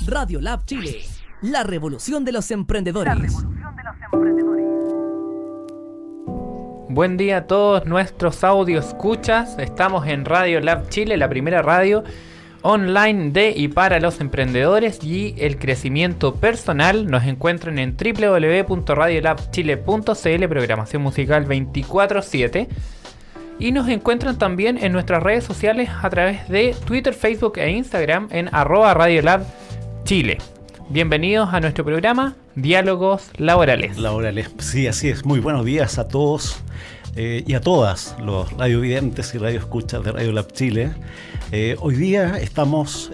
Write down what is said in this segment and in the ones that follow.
Radio Lab Chile, la revolución de los emprendedores. Buen día a todos nuestros audio escuchas. Estamos en Radio Lab Chile, la primera radio online de y para los emprendedores y el crecimiento personal. Nos encuentran en www.radiolabchile.cl, programación musical 24/7. Y nos encuentran también en nuestras redes sociales a través de Twitter, Facebook e Instagram en @radiolabchile. Bienvenidos a nuestro programa Diálogos Laborales. Sí, así es. Muy buenos días a todos y a todas los radiovidentes y radioescuchas de Radio Lab Chile. Hoy día estamos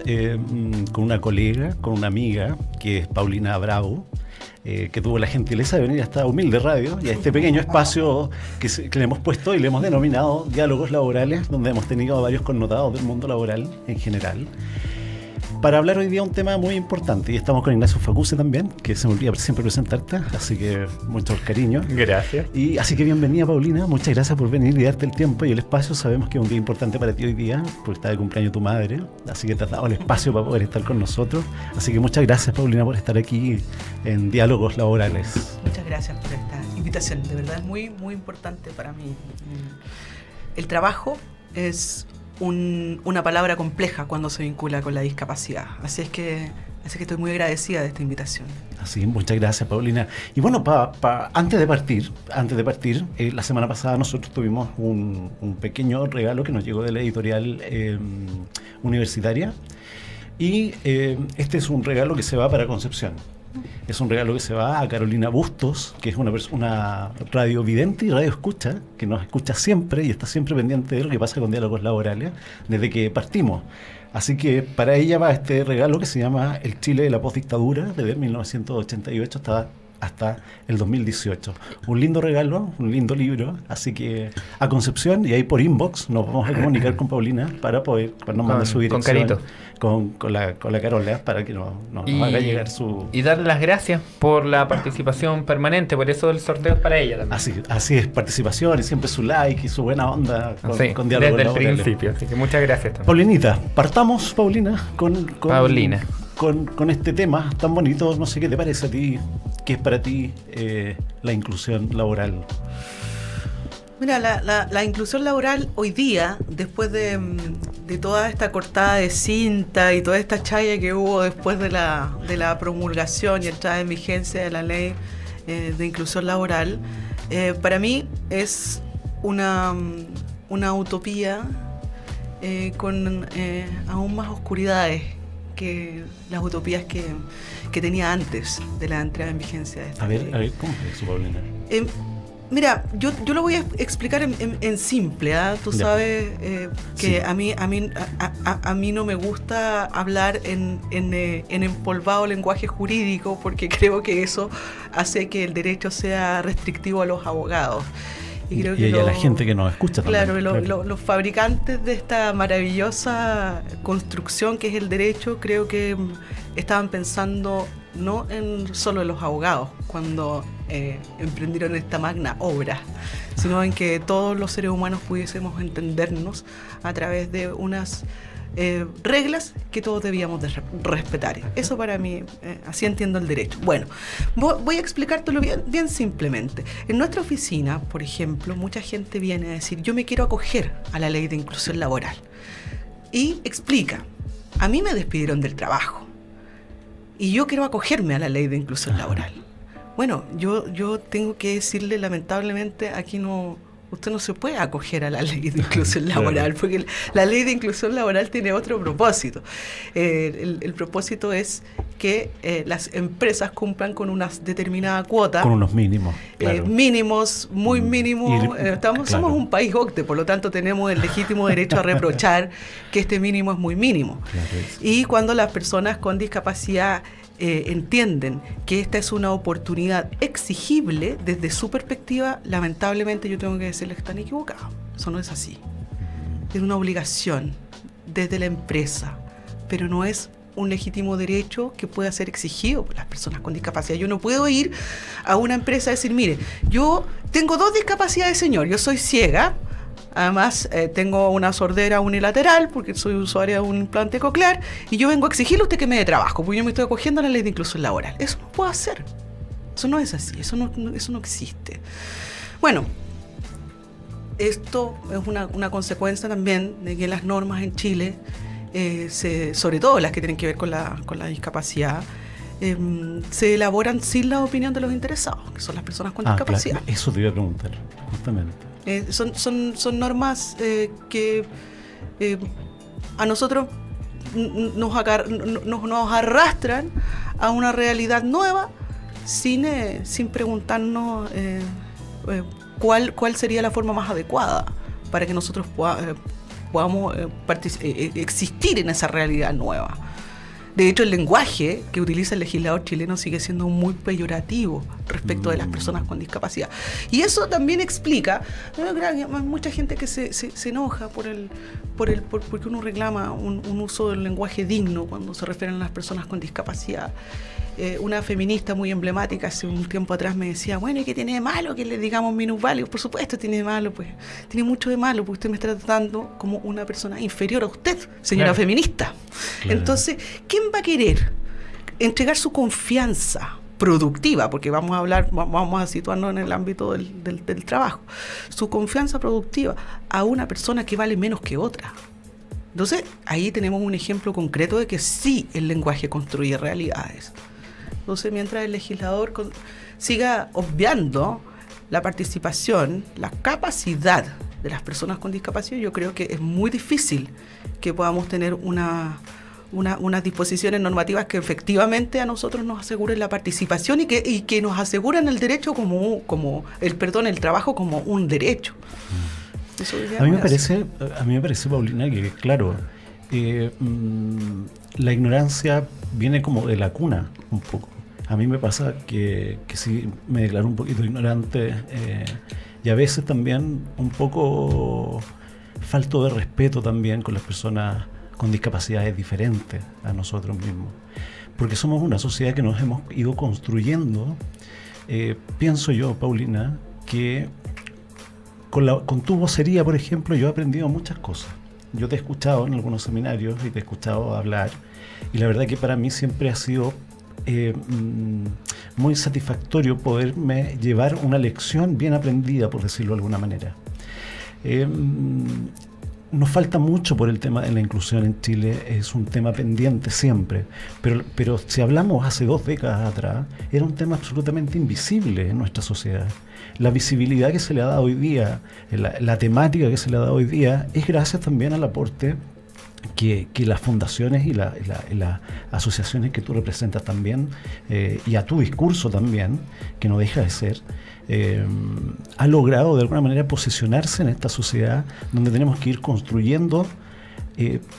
con una colega, con una amiga, que es Paulina Bravo, que tuvo la gentileza de venir a esta humilde radio y a este pequeño espacio que le hemos puesto y le hemos denominado Diálogos Laborales, donde hemos tenido a varios connotados del mundo laboral en general, para hablar hoy día un tema muy importante. Y estamos con Ignacio Facuse también, que se me olvida siempre presentarte, así que muchos cariños. Gracias. Y así que bienvenida, Paulina, muchas gracias por venir y darte el tiempo y el espacio. Sabemos que es un día importante para ti hoy día, porque está de cumpleaños tu madre, así que te has dado el espacio para poder estar con nosotros. Así que muchas gracias, Paulina, por estar aquí en Diálogos Laborales. Muchas gracias por esta invitación, de verdad es muy, muy importante para mí. El trabajo es una palabra compleja cuando se vincula con la discapacidad, así que estoy muy agradecida de esta invitación. Así, muchas gracias, Paulina. Y bueno, antes de partir, la semana pasada nosotros tuvimos un pequeño regalo que nos llegó de la editorial universitaria, y este es un regalo que se va para Concepción. Es un regalo que se va a Carolina Bustos, que es una radiovidente y radioescucha, que nos escucha siempre y está siempre pendiente de lo que pasa con Diálogos Laborales desde que partimos. Así que para ella va este regalo que se llama El Chile de la Postdictadura, desde 1988 hasta el 2018. Un lindo regalo, un lindo libro, así que a Concepción, y ahí por inbox nos vamos a comunicar con Paulina para nos mande su dirección. Con Carito. Con la Carola, para que nos haga llegar su... Y darle las gracias por la participación permanente, por eso el sorteo es para ella también. Así es, participación y siempre su like y su buena onda con Diálogos desde Laborales. el principio, así que muchas gracias también. Paulinita, partamos, Paulina, Paulina. Con este tema tan bonito. No sé qué te parece a ti, qué es para ti la inclusión laboral. Mira, la inclusión laboral hoy día, después de toda esta cortada de cinta y toda esta chaya que hubo después de la promulgación y entrada en vigencia de la ley de inclusión laboral, para mí es una utopía con aún más oscuridades que las utopías que tenía antes de la entrada en vigencia de esta ley. A ver, ¿cómo es eso, Paulina? Mira, yo lo voy a explicar en simple, ¿eh? Tú sabes que sí. a mí no me gusta hablar en empolvado lenguaje jurídico, porque creo que eso hace que el derecho sea restrictivo a los abogados. Y creo que a la gente que nos escucha también. Claro, los fabricantes de esta maravillosa construcción que es el derecho, creo que estaban pensando no solo en los abogados cuando emprendieron esta magna obra, sino en que todos los seres humanos pudiésemos entendernos a través de unas reglas que todos debíamos de respetar. Eso para mí, así entiendo el derecho. Bueno, voy a explicártelo bien simplemente. En nuestra oficina, por ejemplo, mucha gente viene a decir: yo me quiero acoger a la ley de inclusión laboral. Y explica: a mí me despidieron del trabajo y yo quiero acogerme a la ley de inclusión laboral. Bueno, yo tengo que decirle, lamentablemente, aquí usted no se puede acoger a la ley de inclusión laboral, porque la ley de inclusión laboral tiene otro propósito. El propósito es que las empresas cumplan con una determinada cuota. Con unos mínimos. Claro. Mínimos, muy mínimos. Somos un país OCDE, por lo tanto tenemos el legítimo derecho a reprochar que este mínimo es muy mínimo. Claro, y cuando las personas con discapacidad entienden que esta es una oportunidad exigible desde su perspectiva, lamentablemente yo tengo que decirles que están equivocados. Eso no es así. Es una obligación desde la empresa, pero no es un legítimo derecho que pueda ser exigido por las personas con discapacidad. Yo no puedo ir a una empresa a decir: mire, yo tengo 2 discapacidades, señor, yo soy ciega, Además, tengo una sordera unilateral porque soy usuaria de un implante coclear y yo vengo a exigirle a usted que me dé trabajo, porque yo me estoy acogiendo a la ley de inclusión laboral. Eso no puedo hacer. Eso no es así, eso no existe. Bueno, esto es una consecuencia también de que las normas en Chile, sobre todo las que tienen que ver con la discapacidad, se elaboran sin la opinión de los interesados, que son las personas con discapacidad. Claro, eso te iba a preguntar, justamente. Son normas que a nosotros nos arrastran a una realidad nueva sin preguntarnos cuál sería la forma más adecuada para que nosotros podamos existir en esa realidad nueva. De hecho, el lenguaje que utiliza el legislador chileno sigue siendo muy peyorativo respecto de las personas con discapacidad. Y eso también explica, hay mucha gente que se enoja porque uno reclama un uso del lenguaje digno cuando se refieren a las personas con discapacidad. Una feminista muy emblemática hace un tiempo atrás me decía, bueno, ¿y qué tiene de malo que le digamos minusválidos? Por supuesto tiene de malo, pues tiene mucho de malo, porque usted me está tratando como una persona inferior a usted, señora Claro. Feminista. Claro. Entonces, ¿quién va a querer entregar su confianza productiva? Porque vamos a situarnos en el ámbito del trabajo. Su confianza productiva a una persona que vale menos que otra. Entonces, ahí tenemos un ejemplo concreto de que sí el lenguaje construye realidades. Entonces, mientras el legislador siga obviando la participación, la capacidad de las personas con discapacidad, yo creo que es muy difícil que podamos tener unas disposiciones normativas que efectivamente a nosotros nos aseguren la participación y que nos aseguren el derecho el trabajo como un derecho. Eso a mí me parece, Paulina, que claro, la ignorancia viene como de la cuna un poco. A mí me pasa que sí me declaro un poquito ignorante y a veces también un poco falto de respeto también con las personas con discapacidades diferentes a nosotros mismos. Porque somos una sociedad que nos hemos ido construyendo. Pienso yo, Paulina, que con tu vocería, por ejemplo, yo he aprendido muchas cosas. Yo te he escuchado en algunos seminarios y te he escuchado hablar y la verdad que para mí siempre ha sido muy satisfactorio poderme llevar una lección bien aprendida, por decirlo de alguna manera. Nos falta mucho por el tema de la inclusión en Chile, es un tema pendiente siempre, pero si hablamos hace 2 décadas atrás, era un tema absolutamente invisible en nuestra sociedad. La visibilidad que se le ha dado hoy día, la temática que se le ha dado hoy día, es gracias también al aporte que las fundaciones y las asociaciones que tú representas también, y a tu discurso también, que no deja de ser, ha logrado de alguna manera posicionarse en esta sociedad donde tenemos que ir construyendo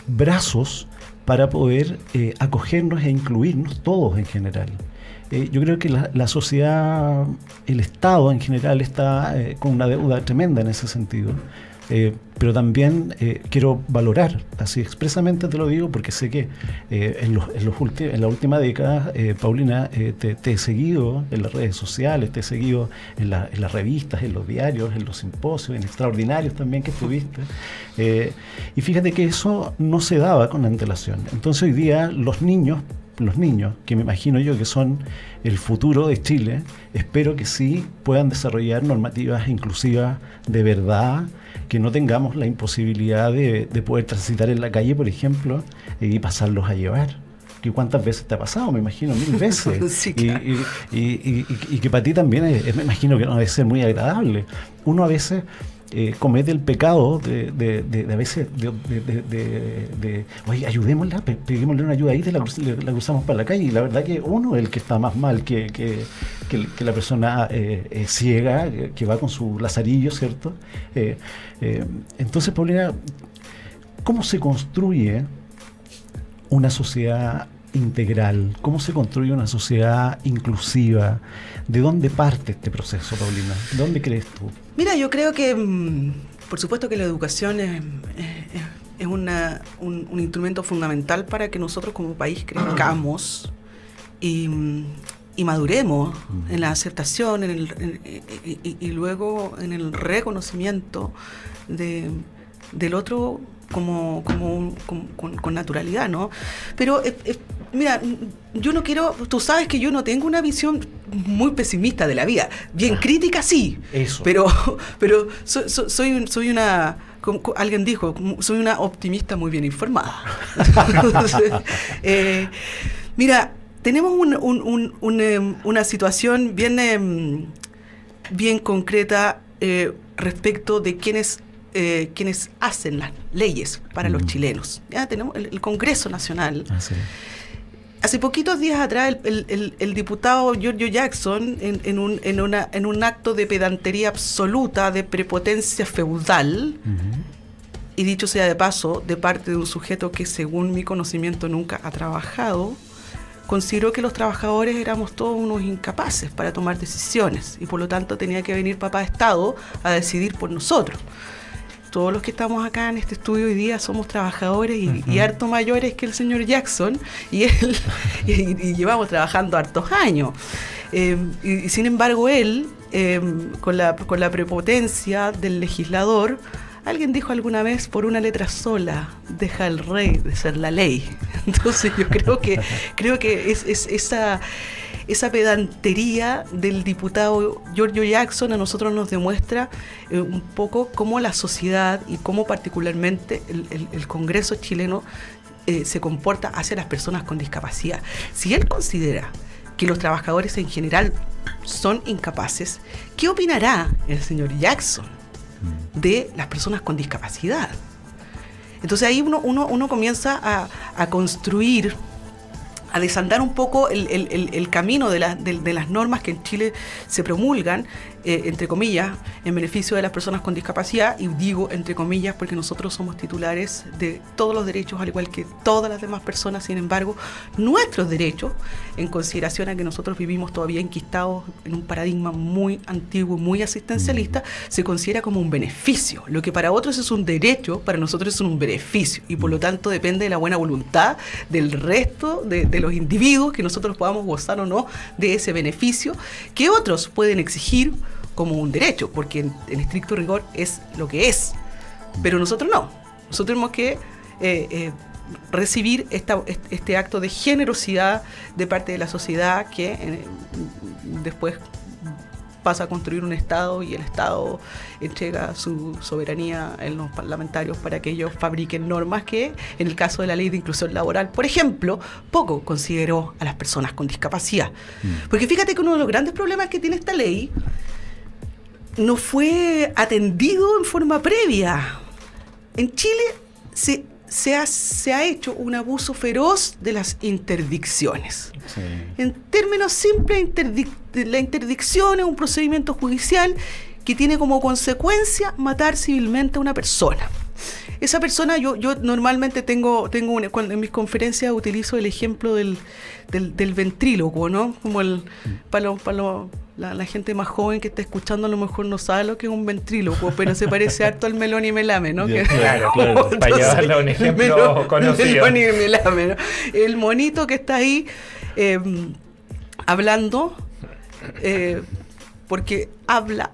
brazos para poder acogernos e incluirnos todos en general. Yo creo que la sociedad, el Estado en general está con una deuda tremenda en ese sentido. Pero también quiero valorar, así expresamente te lo digo, porque sé que en la última década, Paulina, te he seguido en las redes sociales, te he seguido en las revistas, en los diarios, en los simposios, en extraordinarios también que estuviste. Y fíjate que eso no se daba con antelación. Entonces hoy día los niños, que me imagino yo que son el futuro de Chile, espero que sí puedan desarrollar normativas inclusivas de verdad, que no tengamos la imposibilidad de poder transitar en la calle, por ejemplo, y pasarlos a llevar. ¿Que cuántas veces te ha pasado? Me imagino 1000 veces. Sí, claro. Y que para ti también me imagino que no debe ser muy agradable. Uno a veces comete el pecado de a veces oye, ayudémosla, peguémosle una ayuda ahí, la cruzamos para la calle, y la verdad que uno es el que está más mal que la persona ciega que va con su lazarillo, ¿cierto? Entonces, Paulina, ¿cómo se construye una sociedad integral? ¿Cómo se construye una sociedad inclusiva? ¿De dónde parte este proceso, Paulina? ¿De dónde crees tú? Mira, yo creo que, por supuesto que la educación es un instrumento fundamental para que nosotros como país crezcamos y y maduremos en la aceptación y luego en el reconocimiento del otro con naturalidad, ¿no? Pero mira, yo no quiero, tú sabes que yo no tengo una visión muy pesimista de la vida, bien crítica sí, eso. pero soy una, como alguien dijo, soy una optimista muy bien informada. Entonces, mira, tenemos una situación bien concreta respecto de quienes hacen las leyes para los chilenos. Ya tenemos el Congreso Nacional. Sí. Hace poquitos días atrás el diputado Giorgio Jackson, en un acto de pedantería absoluta, de prepotencia feudal, y dicho sea de paso, de parte de un sujeto que según mi conocimiento nunca ha trabajado, consideró que los trabajadores éramos todos unos incapaces para tomar decisiones y por lo tanto tenía que venir papá Estado a decidir por nosotros. Todos los que estamos acá en este estudio hoy día somos trabajadores y harto mayores que el señor Jackson y él y llevamos trabajando hartos años. Y sin embargo él, con la prepotencia del legislador, alguien dijo alguna vez, por una letra sola deja el rey de ser la ley. Entonces yo creo que es esa pedantería del diputado Giorgio Jackson a nosotros nos demuestra un poco cómo la sociedad y cómo particularmente el Congreso chileno se comporta hacia las personas con discapacidad. Si él considera que los trabajadores en general son incapaces, ¿qué opinará el señor Jackson de las personas con discapacidad? Entonces ahí uno comienza a construir, a desandar un poco el camino de las normas que en Chile se promulgan, entre comillas, en beneficio de las personas con discapacidad, y digo entre comillas porque nosotros somos titulares de todos los derechos, al igual que todas las demás personas. Sin embargo, nuestros derechos, en consideración a que nosotros vivimos todavía enquistados en un paradigma muy antiguo, muy asistencialista, se considera como un beneficio. Lo que para otros es un derecho, para nosotros es un beneficio, y por lo tanto depende de la buena voluntad del resto de los individuos que nosotros podamos gozar o no de ese beneficio, que otros pueden exigir como un derecho, porque en estricto rigor es lo que es, pero nosotros no. Nosotros tenemos que recibir este acto de generosidad de parte de la sociedad que después pasa a construir un Estado, y el Estado entrega su soberanía en los parlamentarios para que ellos fabriquen normas que, en el caso de la ley de inclusión laboral, por ejemplo, poco consideró a las personas con discapacidad. Porque fíjate que uno de los grandes problemas que tiene esta ley no fue atendido en forma previa. En Chile se ha hecho un abuso feroz de las interdicciones. Sí. En términos simples, la interdicción es un procedimiento judicial que tiene como consecuencia matar civilmente a una persona. Esa persona, yo normalmente cuando en mis conferencias utilizo el ejemplo del ventrílocuo, ¿no? Como la gente más joven que está escuchando a lo mejor no sabe lo que es un ventrílocuo, pero se parece harto al Melón y Melame, ¿no? Claro. Para llevarlo a un ejemplo conocido. Melón y Melame, ¿no? El monito que está ahí hablando porque habla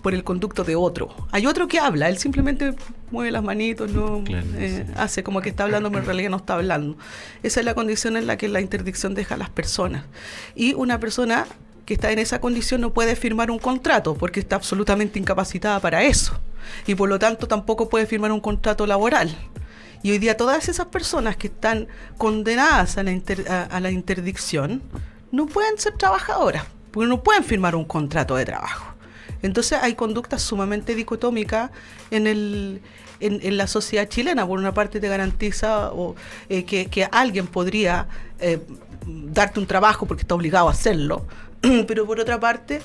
por el conducto de otro. Hay otro que habla, él simplemente mueve las manitos, ¿no? Claro, sí. Hace como que está hablando, pero en realidad no está hablando. Esa es la condición en la que la interdicción deja a las personas. Y una persona que está en esa condición no puede firmar un contrato porque está absolutamente incapacitada para eso. Y por lo tanto tampoco puede firmar un contrato laboral. Y hoy día todas esas personas que están condenadas a la interdicción no pueden ser trabajadoras, porque no pueden firmar un contrato de trabajo. Entonces hay conductas sumamente dicotómicas en la sociedad chilena. Por una parte te garantiza que alguien podría darte un trabajo porque está obligado a hacerlo, pero por otra parte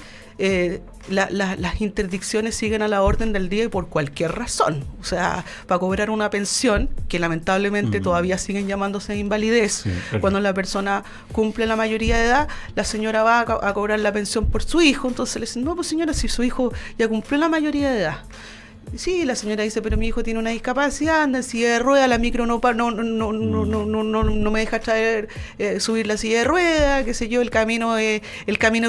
las interdicciones siguen a la orden del día y por cualquier razón. O sea, para cobrar una pensión, que lamentablemente todavía siguen llamándose invalidez, sí, claro. Cuando la persona cumple la mayoría de edad, la señora va a cobrar la pensión por su hijo, entonces le dicen, no, pues señora, si su hijo ya cumplió la mayoría de edad. Sí, la señora dice, pero mi hijo tiene una discapacidad, anda en silla de ruedas, la micro no me deja traer, subir la silla de ruedas, qué sé yo, el camino es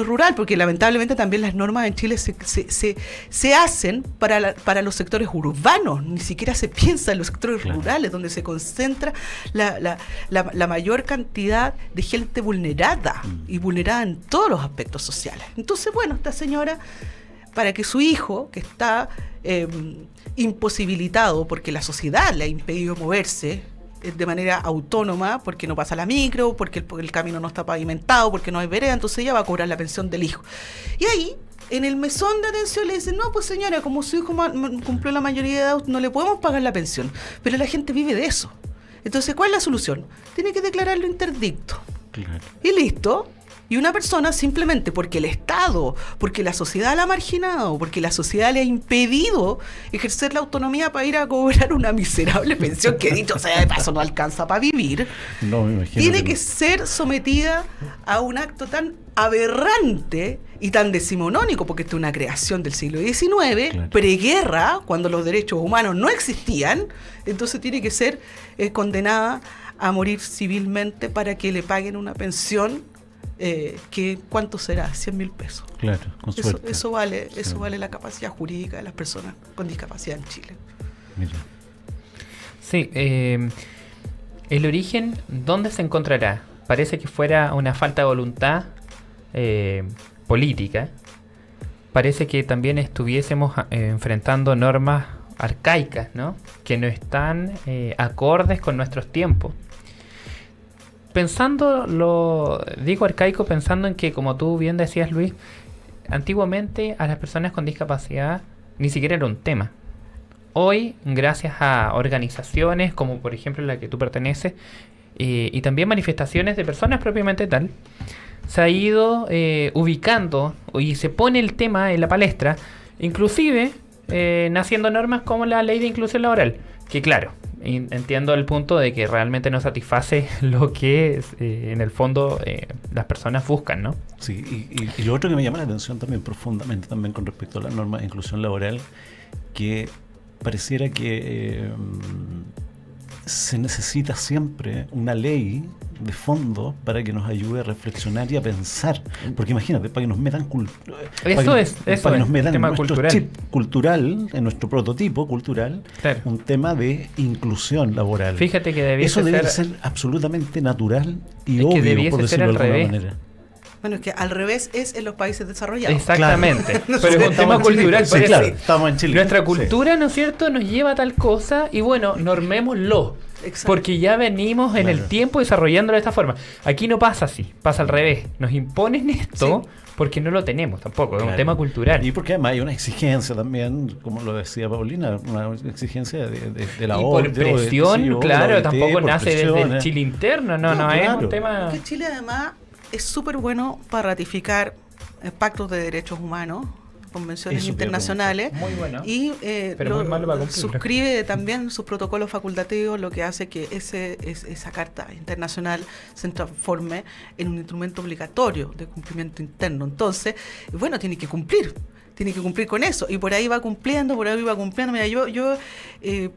rural, porque lamentablemente también las normas en Chile se hacen para los sectores urbanos, ni siquiera se piensa en los sectores rurales, donde se concentra la mayor cantidad de gente vulnerada, y vulnerada en todos los aspectos sociales. Entonces, bueno, esta señora, para que su hijo, que está imposibilitado porque la sociedad le ha impedido moverse de manera autónoma, porque no pasa la micro, porque el camino no está pavimentado, porque no hay vereda, entonces ella va a cobrar la pensión del hijo. Y ahí, en el mesón de atención le dicen, no, pues señora, como su hijo cumplió la mayoría de edad, no le podemos pagar la pensión. Pero la gente vive de eso. Entonces, ¿cuál es la solución? Tiene que declararlo interdicto. Claro. Y listo. Y una persona, simplemente porque el Estado, porque la sociedad la ha marginado, porque la sociedad le ha impedido ejercer la autonomía para ir a cobrar una miserable pensión que, dicho sea de paso, no alcanza para vivir, tiene que ser sometida a un acto tan aberrante y tan decimonónico, porque esto es una creación del siglo XIX, claro, preguerra, cuando los derechos humanos no existían. Entonces tiene que ser condenada a morir civilmente para que le paguen una pensión que ¿cuánto será? 100.000 pesos. Claro, con suerte. Eso vale la capacidad jurídica de las personas con discapacidad en Chile. Mira. Sí, el origen, ¿dónde se encontrará? Parece que fuera una falta de voluntad política. Parece que también estuviésemos enfrentando normas arcaicas, ¿no? Que no están acordes con nuestros tiempos. Digo arcaico pensando en que, como tú bien decías, Luis, antiguamente a las personas con discapacidad ni siquiera era un tema. Hoy, gracias a organizaciones como por ejemplo la que tú perteneces, y también manifestaciones de personas propiamente tal, se ha ido ubicando y se pone el tema en la palestra, inclusive naciendo normas como la Ley de Inclusión Laboral, que claro, entiendo el punto de que realmente no satisface lo que en el fondo las personas buscan, ¿no? Sí, y lo otro que me llama la atención también profundamente también con respecto a las normas de inclusión laboral, que pareciera que se necesita siempre una ley de fondo para que nos ayude a reflexionar y a pensar, porque imagínate, para que nos metan nuestro chip cultural, en nuestro prototipo cultural, claro, un tema de inclusión laboral. Fíjate que eso debe ser absolutamente natural y obvio, por decirlo de alguna manera. Bueno, es que al revés es en los países desarrollados. Exactamente. Claro. Pero es un tema cultural. Sí, claro, estamos en Chile. Nuestra cultura, ¿no es cierto?, nos lleva a tal cosa y bueno, normémoslo. Exacto. Porque ya venimos en el tiempo desarrollándolo de esta forma. Aquí no pasa así, pasa al revés. Nos imponen esto porque no lo tenemos tampoco, es un tema cultural. Y porque además hay una exigencia también, como lo decía Paulina, una exigencia de la OIT. Y por presión, claro, tampoco nace desde el Chile interno, no es un tema... Porque Chile además es súper bueno para ratificar pactos de derechos humanos, convenciones internacionales, muy bueno, y suscribe también sus protocolos facultativos, lo que hace que esa carta internacional se transforme en un instrumento obligatorio de cumplimiento interno. Entonces, bueno, tiene que cumplir con eso, y por ahí va cumpliendo. Mira, yo he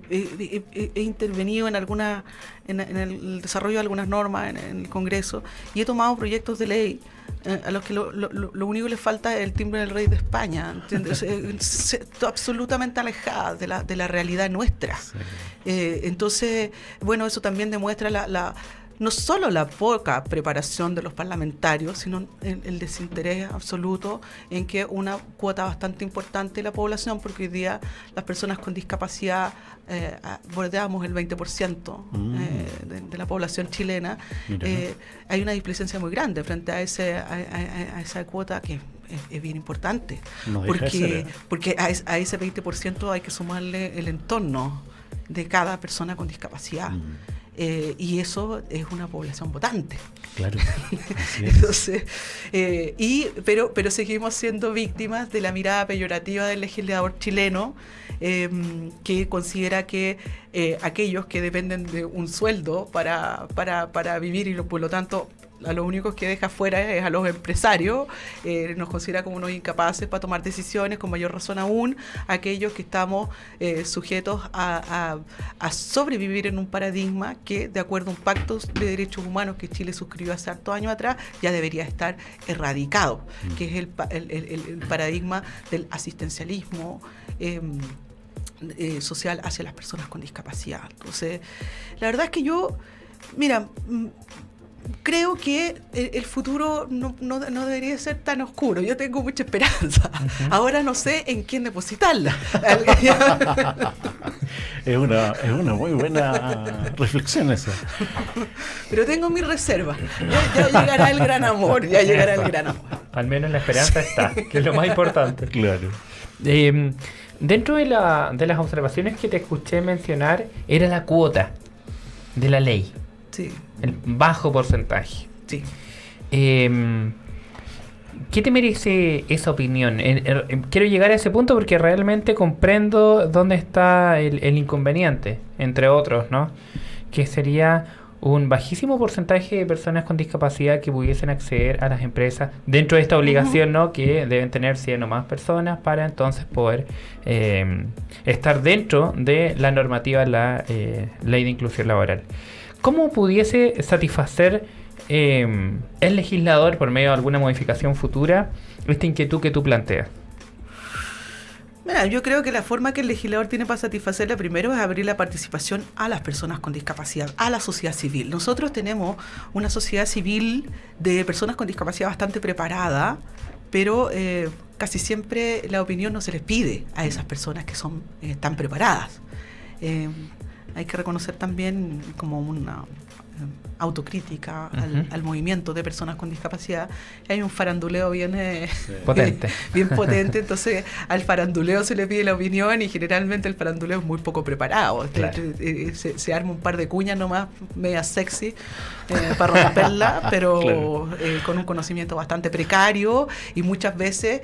intervenido en el desarrollo de algunas normas en el Congreso, y he tomado proyectos de ley a los que lo único que les falta es el timbre del rey de España, ¿entiendes? Absolutamente alejada de la realidad nuestra. Sí. Entonces, bueno, eso también demuestra no solo la poca preparación de los parlamentarios, sino el desinterés absoluto en que una cuota bastante importante de la población, porque hoy día las personas con discapacidad bordeamos el 20% de la población chilena. Hay una displicencia muy grande frente a esa cuota que es bien importante, porque a ese 20% hay que sumarle el entorno de cada persona con discapacidad. Y eso es una población votante. Claro. Así es. Entonces, pero seguimos siendo víctimas de la mirada peyorativa del legislador chileno, que considera que aquellos que dependen de un sueldo para vivir y por lo tanto a los únicos que deja fuera es a los empresarios, nos considera como unos incapaces para tomar decisiones, con mayor razón aún aquellos que estamos sujetos a sobrevivir en un paradigma que, de acuerdo a un pacto de derechos humanos que Chile suscribió hace hartos años atrás, ya debería estar erradicado, que es el paradigma del asistencialismo social hacia las personas con discapacidad. Entonces, la verdad es que yo, mira, creo que el futuro no debería ser tan oscuro. Yo tengo mucha esperanza. Ahora no sé en quién depositarla. Es una muy buena reflexión esa. Pero tengo mis reservas. Ya llegará el gran amor. Ya llegará el gran amor. Al menos la esperanza está, que es lo más importante. Claro. Dentro de las observaciones que te escuché mencionar, era la cuota de la ley. Sí. El bajo porcentaje. Sí. ¿Qué te merece esa opinión? Quiero llegar a ese punto porque realmente comprendo dónde está el inconveniente, entre otros, ¿no? Que sería un bajísimo porcentaje de personas con discapacidad que pudiesen acceder a las empresas dentro de esta obligación, ¿no? Que deben tener 100 o más personas para entonces poder estar dentro de la normativa de la Ley de Inclusión Laboral. ¿Cómo pudiese satisfacer el legislador, por medio de alguna modificación futura, esta inquietud que tú planteas? Mira, yo creo que la forma que el legislador tiene para satisfacerla primero es abrir la participación a las personas con discapacidad, a la sociedad civil. Nosotros tenemos una sociedad civil de personas con discapacidad bastante preparada, pero casi siempre la opinión no se les pide a esas personas que son tan preparadas. Hay que reconocer también como una autocrítica al movimiento de personas con discapacidad. Hay un faranduleo bien potente. Bien potente, entonces al faranduleo se le pide la opinión y generalmente el faranduleo es muy poco preparado. Claro. Se arma un par de cuñas nomás, media sexy, para romperla, pero claro, con un conocimiento bastante precario y muchas veces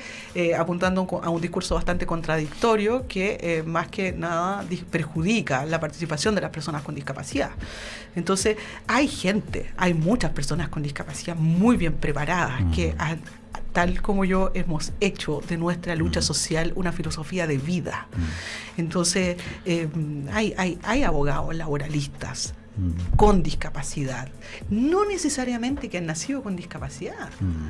apuntando a un discurso bastante contradictorio que más que nada perjudica la participación de las personas con discapacidad. Entonces, hay muchas personas con discapacidad muy bien preparadas que tal como yo hemos hecho de nuestra lucha social una filosofía de vida. Entonces, hay abogados laboralistas con discapacidad, no necesariamente que han nacido con discapacidad.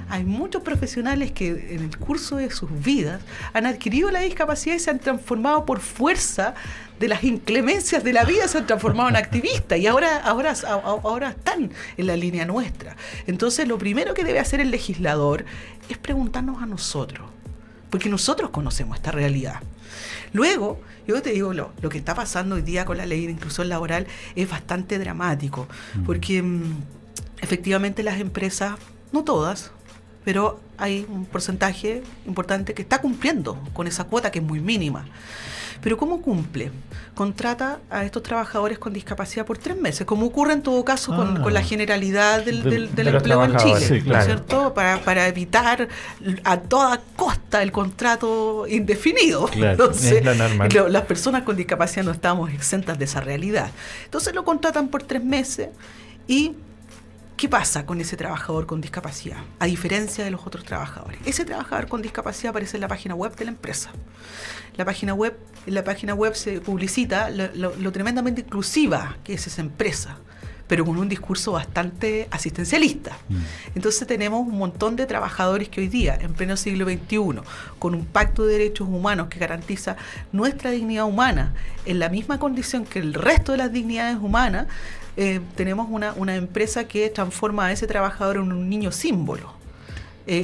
Hay muchos profesionales que en el curso de sus vidas han adquirido la discapacidad y se han transformado por fuerza de las inclemencias de la vida, se han transformado en activistas y ahora están en la línea nuestra. Entonces, lo primero que debe hacer el legislador es preguntarnos a nosotros, porque nosotros conocemos esta realidad. Luego, yo te digo, lo que está pasando hoy día con la ley de inclusión laboral es bastante dramático, porque efectivamente las empresas, no todas, pero hay un porcentaje importante que está cumpliendo con esa cuota que es muy mínima. Pero ¿cómo cumple? Contrata a estos trabajadores con discapacidad por 3 meses, como ocurre en todo caso con la generalidad del empleo en Chile, sí, claro, ¿cierto? Para evitar a toda costa el contrato indefinido. Claro, entonces, es lo normal. las personas con discapacidad no estamos exentas de esa realidad. Entonces lo contratan por 3 meses y ¿qué pasa con ese trabajador con discapacidad? A diferencia de los otros trabajadores. Ese trabajador con discapacidad aparece en la página web de la empresa. En la página web se publicita lo tremendamente inclusiva que es esa empresa, pero con un discurso bastante asistencialista. Entonces tenemos un montón de trabajadores que hoy día, en pleno siglo XXI, con un pacto de derechos humanos que garantiza nuestra dignidad humana en la misma condición que el resto de las dignidades humanas, tenemos una empresa que transforma a ese trabajador en un niño símbolo,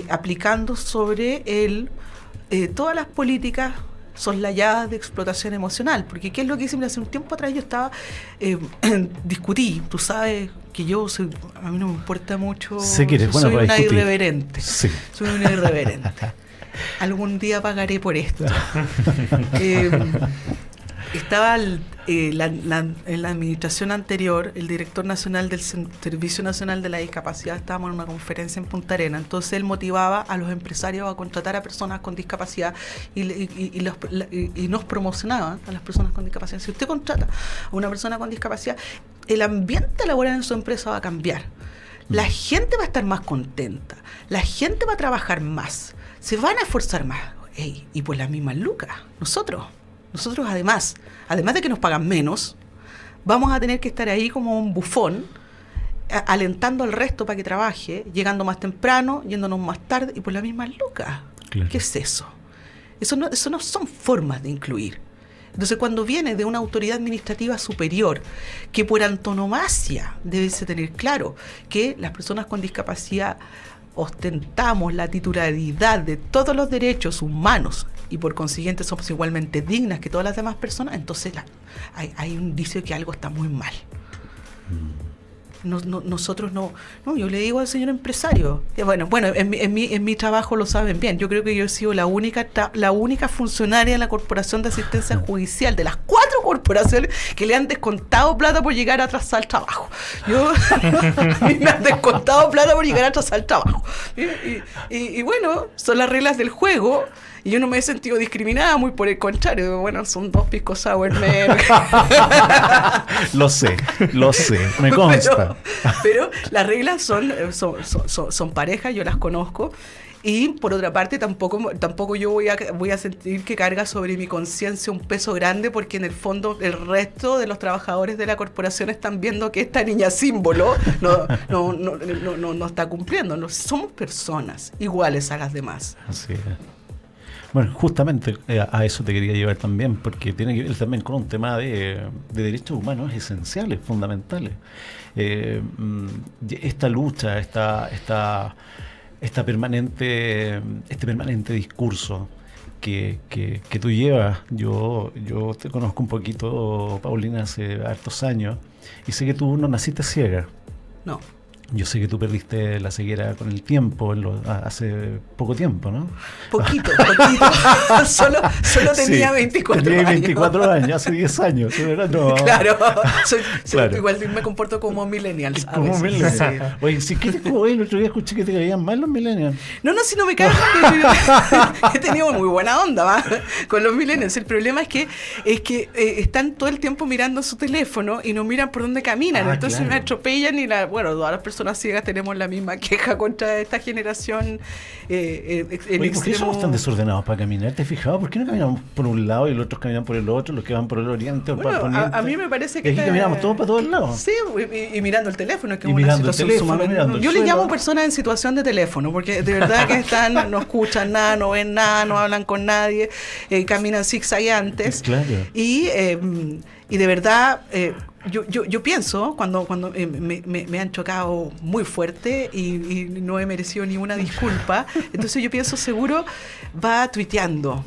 aplicando sobre él todas las políticas soslayadas de explotación emocional. Porque ¿qué es lo que hice? Hace un tiempo atrás yo estaba discutí, tú sabes que a mí no me importa mucho, sé que eres buena soy para una discutir. Irreverente. Sí. Soy una irreverente. Algún día pagaré por esto. Estaba en la administración anterior, el director nacional del Servicio Nacional de la Discapacidad, estábamos en una conferencia en Punta Arenas, entonces él motivaba a los empresarios a contratar a personas con discapacidad y nos promocionaba a las personas con discapacidad. Si usted contrata a una persona con discapacidad, el ambiente laboral en su empresa va a cambiar. La gente va a estar más contenta, la gente va a trabajar más, se van a esforzar más. Ey, y por las mismas lucas, nosotros además de que nos pagan menos, vamos a tener que estar ahí como un bufón, alentando al resto para que trabaje, llegando más temprano, yéndonos más tarde, y por las mismas lucas. Claro. ¿Qué es eso? Eso no son formas de incluir. Entonces, cuando viene de una autoridad administrativa superior, que por antonomasia debe tener claro que las personas con discapacidad ostentamos la titularidad de todos los derechos humanos y por consiguiente somos igualmente dignas que todas las demás personas, entonces hay un indicio de que algo está muy mal. Nosotros no, yo le digo al señor empresario, bueno, en mi trabajo lo saben bien, yo creo que yo he sido la única funcionaria de la Corporación de Asistencia Judicial, de las 4 corporaciones que le han descontado plata por llegar atrasada al trabajo. A mí me han descontado plata por llegar atrasada al trabajo. Y bueno, son las reglas del juego. Y yo no me he sentido discriminada, muy por el contrario. Bueno, son 2 pisco sour. Lo sé, me consta. Pero las reglas son parejas, yo las conozco. Y por otra parte, tampoco yo voy a sentir que carga sobre mi conciencia un peso grande, porque en el fondo el resto de los trabajadores de la corporación están viendo que esta niña símbolo no está cumpliendo. No, somos personas iguales a las demás. Así es. Bueno, justamente a eso te quería llevar también, porque tiene que ver también con un tema de derechos humanos esenciales, fundamentales. Esta lucha, este permanente discurso que tú llevas, yo te conozco un poquito, Paulina, hace hartos años, y sé que tú no naciste ciega. No. Yo sé que tú perdiste la ceguera con el tiempo, hace poco tiempo, ¿no? Poquito. Solo tenía sí, 24 tenía años. 24 años, hace 10 años. No. Claro, Claro. Igual me comporto como millennials. Como millennials. Sí. Oye, sí, el otro día escuché que te caían mal los millennials. No, si no me caen mal. He tenido muy buena onda, ¿va? Con los millennials. El problema es que están todo el tiempo mirando su teléfono y no miran por dónde caminan. Entonces claro, me atropellan y todas las personas ciegas tenemos la misma queja contra esta generación. Oye, ¿por qué somos tan desordenados para caminar? ¿Te has fijado? ¿Por qué no caminamos por un lado y los otros caminan por el otro, los que van por el oriente o para el poniente? A mí me parece que aquí caminamos todos para todos lados. Sí, y mirando el teléfono, que es una situación sumamente... Yo le llamo personas en situación de teléfono, porque de verdad que no escuchan nada, no ven nada, no hablan con nadie, caminan zigzagueantes. Claro. Y de verdad... Yo pienso, cuando me han chocado muy fuerte y no he merecido ninguna disculpa, entonces yo pienso, seguro va tuiteando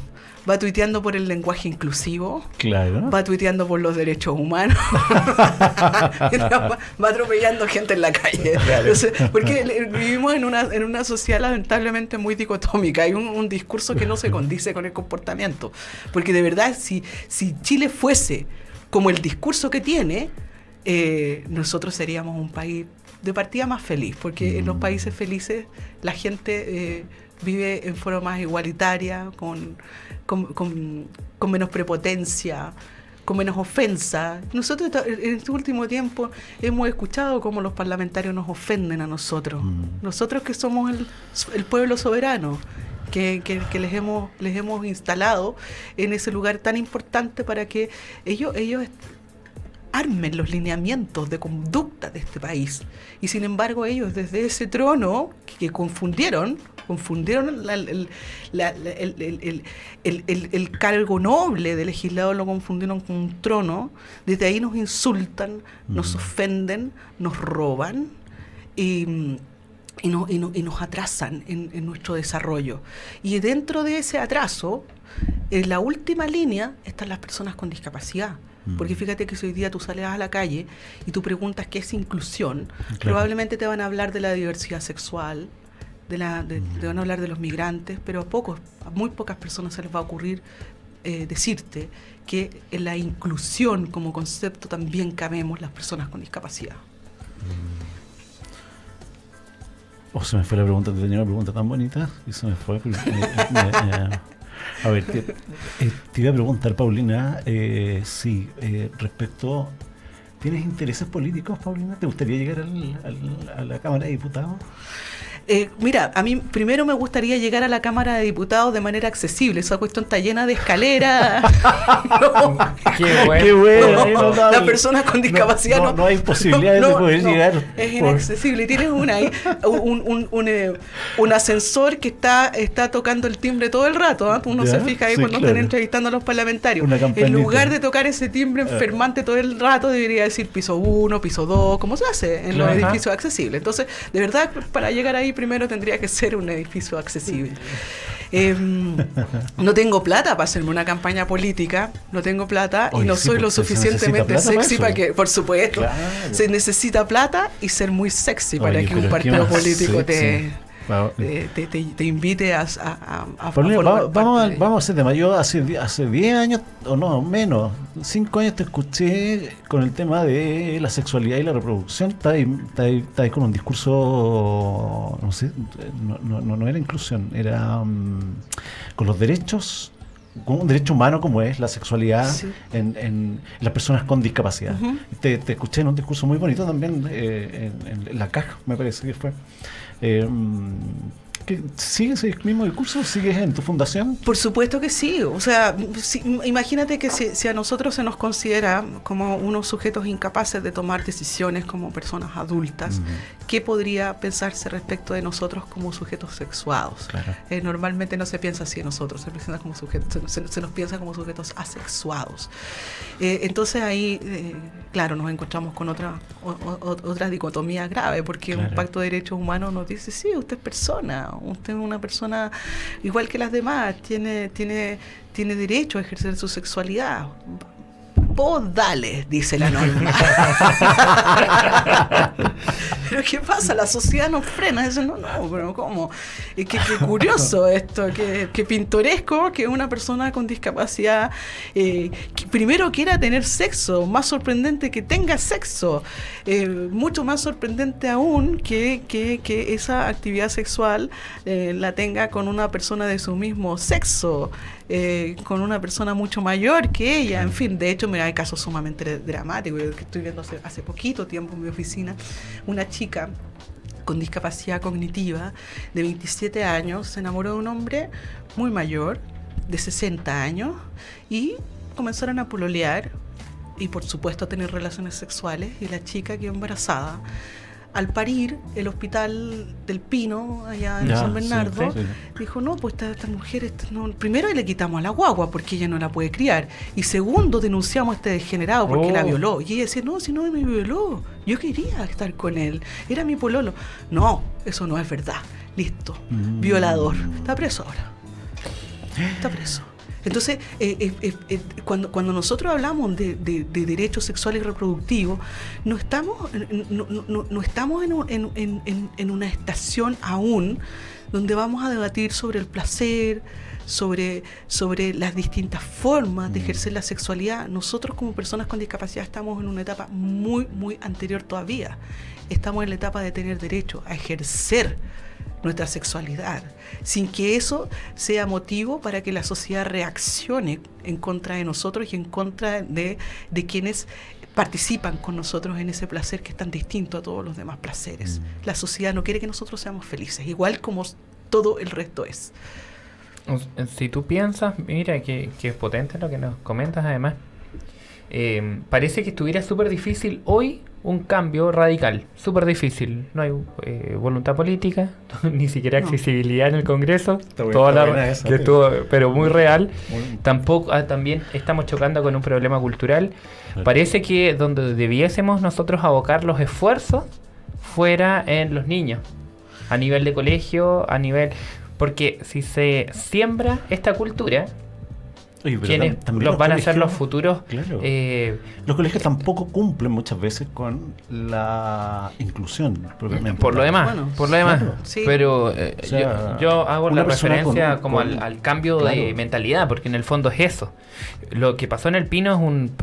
por el lenguaje inclusivo, claro, va tuiteando por los derechos humanos, va atropellando gente en la calle. Claro. Entonces, porque vivimos en una sociedad lamentablemente muy dicotómica. Hay un discurso que no se condice con el comportamiento, porque de verdad si Chile fuese como el discurso que tiene, nosotros seríamos un país de partida más feliz, porque en los países felices la gente vive en forma más igualitaria, con menos prepotencia, con menos ofensa. Nosotros en este último tiempo hemos escuchado cómo los parlamentarios nos ofenden a nosotros, nosotros que somos el pueblo soberano, que les hemos instalado en ese lugar tan importante para que ellos armen los lineamientos de conducta de este país. Y sin embargo ellos desde ese trono que confundieron el cargo noble de legislador, lo confundieron con un trono. Desde ahí nos insultan, nos ofenden, nos roban y nos atrasan en nuestro desarrollo. Y dentro de ese atraso, en la última línea están las personas con discapacidad. Porque fíjate que si hoy día tú sales a la calle y tú preguntas qué es inclusión, claro, probablemente te van a hablar de la diversidad sexual, te van a hablar de los migrantes, pero a muy pocas personas se les va a ocurrir decirte que en la inclusión como concepto también cabemos las personas con discapacidad. Se me fue la pregunta, tenía una pregunta tan bonita y se me fue. A ver, te iba a preguntar, Paulina, respecto, ¿Tienes intereses políticos, Paulina? ¿Te gustaría llegar a la Cámara de Diputados? Mira, a mí primero me gustaría llegar a la Cámara de Diputados de manera accesible. Esa cuestión está llena de escaleras. No. Qué bueno. Qué bueno. No, las personas con discapacidad no hay posibilidades de poder llegar. Es inaccesible. Y tienes un ascensor que está tocando el timbre todo el rato. Uno se fija ahí cuando están entrevistando a los parlamentarios. En lugar de tocar ese timbre enfermante todo el rato, debería decir piso 1, piso 2, como se hace en los edificios accesibles. Entonces, de verdad, para llegar ahí primero tendría que ser un edificio accesible. No tengo plata para hacerme una campaña política, no tengo plata. Oye, y no soy lo suficientemente sexy para que, por supuesto, se necesita plata y ser muy sexy para que un partido político te invite a vamos a hacer tema. Yo hace 10 años, o no, menos, 5 años te escuché con el tema de la sexualidad y la reproducción. Está ahí con un discurso, no sé, no era inclusión, era con los derechos, con un derecho humano como es la sexualidad en las personas con discapacidad. Te escuché en un discurso muy bonito también en la caja, me parece que fue. ¿Sigues el mismo discurso? ¿Sigues en tu fundación? Por supuesto que sí. O sea, imagínate que si a nosotros se nos considera como unos sujetos incapaces de tomar decisiones como personas adultas, ¿qué podría pensarse respecto de nosotros como sujetos sexuados? Claro. Normalmente no se piensa así de nosotros, se nos piensa como sujetos asexuados. Entonces ahí, claro, nos encontramos con otra dicotomía grave, porque un pacto de derechos humanos nos dice, sí, usted es persona, usted es una persona igual que las demás, tiene derecho a ejercer su sexualidad. Vos dale, dice la norma. Pero ¿qué pasa? La sociedad nos frena. Dice, no, pero ¿cómo? Qué curioso esto, qué pintoresco que una persona con discapacidad que primero quiera tener sexo. Más sorprendente que tenga sexo. Mucho más sorprendente aún que esa actividad sexual la tenga con una persona de su mismo sexo. Con una persona mucho mayor que ella, en fin, de hecho hay casos sumamente dramáticos. Yo que estoy viendo hace poquito tiempo en mi oficina, una chica con discapacidad cognitiva de 27 años se enamoró de un hombre muy mayor, de 60 años, y comenzaron a pololear y por supuesto a tener relaciones sexuales, y la chica quedó embarazada. Al parir, el hospital del Pino, allá en San Bernardo, dijo, no, pues esta mujer, primero le quitamos a la guagua porque ella no la puede criar, y segundo, denunciamos a este degenerado porque la violó. Y ella decía, no, si no me violó, yo quería estar con él, era mi pololo. No, eso no es verdad. Listo, violador. Está preso ahora. Está preso. Entonces, cuando nosotros hablamos de derechos sexuales y reproductivos, no estamos en una estación aún donde vamos a debatir sobre el placer, sobre las distintas formas de ejercer la sexualidad. Nosotros como personas con discapacidad estamos en una etapa muy, muy anterior todavía. Estamos en la etapa de tener derecho a ejercer nuestra sexualidad, sin que eso sea motivo para que la sociedad reaccione en contra de nosotros y en contra de quienes participan con nosotros en ese placer que es tan distinto a todos los demás placeres. La sociedad no quiere que nosotros seamos felices, igual como todo el resto es. Si tú piensas, mira que es potente lo que nos comentas además, parece que estuviera súper difícil hoy un cambio radical, súper difícil. No hay voluntad política, ni siquiera accesibilidad en el Congreso, pero muy real. Tampoco, también estamos chocando con un problema cultural. Parece que donde debiésemos nosotros abocar los esfuerzos fuera en los niños, a nivel de colegio, porque si se siembra esta cultura, quienes los van a ser los futuros. Claro. Los colegios tampoco cumplen muchas veces con la inclusión propiamente. Por lo demás. Claro. Sí. Pero yo hago la referencia al cambio de mentalidad, porque en el fondo es eso. Lo que pasó en el Pino es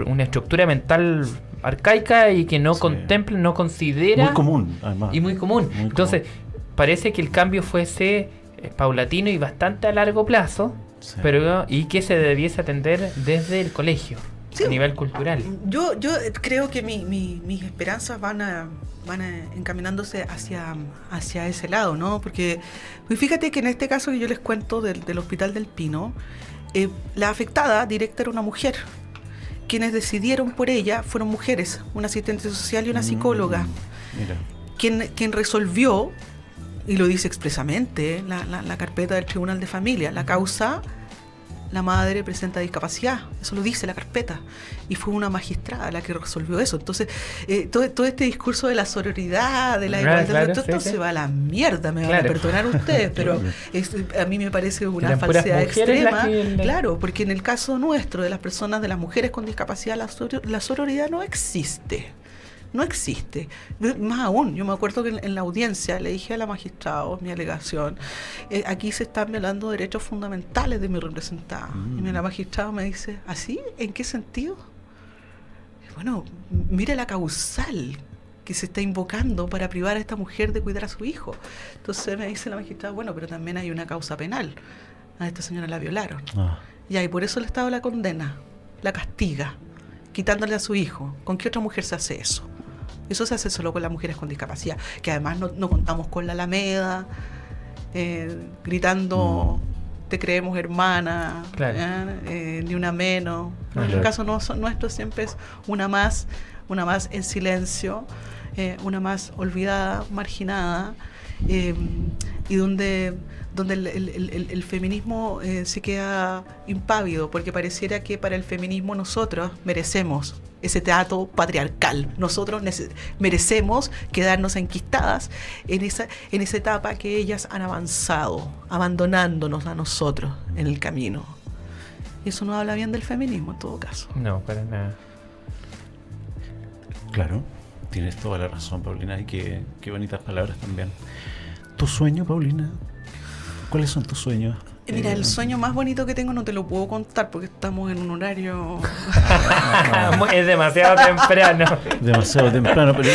una estructura mental arcaica y que no contempla, no considera. Muy común, además. Y muy común. Entonces, parece que el cambio fuese paulatino y bastante a largo plazo. Sí. Y que se debiese atender desde el colegio. Sí. a nivel cultural. Yo creo que mis esperanzas van encaminándose hacia ese lado, ¿no? Porque pues fíjate que en este caso que yo les cuento del Hospital del Pino, la afectada directa era una mujer. Quienes decidieron por ella fueron mujeres, una asistente social y una psicóloga. Mira. Quien resolvió, y lo dice expresamente, la carpeta del Tribunal de Familia, la causa, la madre presenta discapacidad, eso lo dice la carpeta, y fue una magistrada la que resolvió eso. Entonces, todo este discurso de la sororidad, de la igualdad, claro, todo esto sí. se va a la mierda, me van Claro. a perdonar ustedes, pero a mí me parece una Eran puras falsedad mujeres las extrema. que- Claro, porque en el caso nuestro, de las personas, de las mujeres con discapacidad, la sororidad no existe. No existe. Más aún, yo me acuerdo que en la audiencia le dije a la magistrada, mi alegación, aquí se están violando derechos fundamentales de mi representada. Y la magistrada me dice, ¿así? ¿En qué sentido? Bueno, mire la causal que se está invocando para privar a esta mujer de cuidar a su hijo. Entonces me dice la magistrada, bueno, pero también hay una causa penal. A esta señora la violaron. Ya, y por eso el Estado la condena, la castiga, quitándole a su hijo. ¿Con qué otra mujer se hace eso? Eso se hace solo con las mujeres con discapacidad, que además no contamos con la Alameda, gritando, te creemos hermana, Claro. ni una menos. No, en el caso nuestro siempre es una más en silencio, una más olvidada, marginada, y donde el feminismo se queda impávido, porque pareciera que para el feminismo nosotros merecemos ese teatro patriarcal. Nosotros merecemos quedarnos enquistadas en esa etapa que ellas han avanzado, abandonándonos a nosotros en el camino. Eso no habla bien del feminismo en todo caso. No, para nada. Claro, tienes toda la razón, Paulina, y qué bonitas palabras también. ¿Tu sueño, Paulina? ¿Cuáles son tus sueños? Mira, el sueño más bonito que tengo no te lo puedo contar porque estamos en un horario... Es demasiado temprano. Demasiado temprano, pero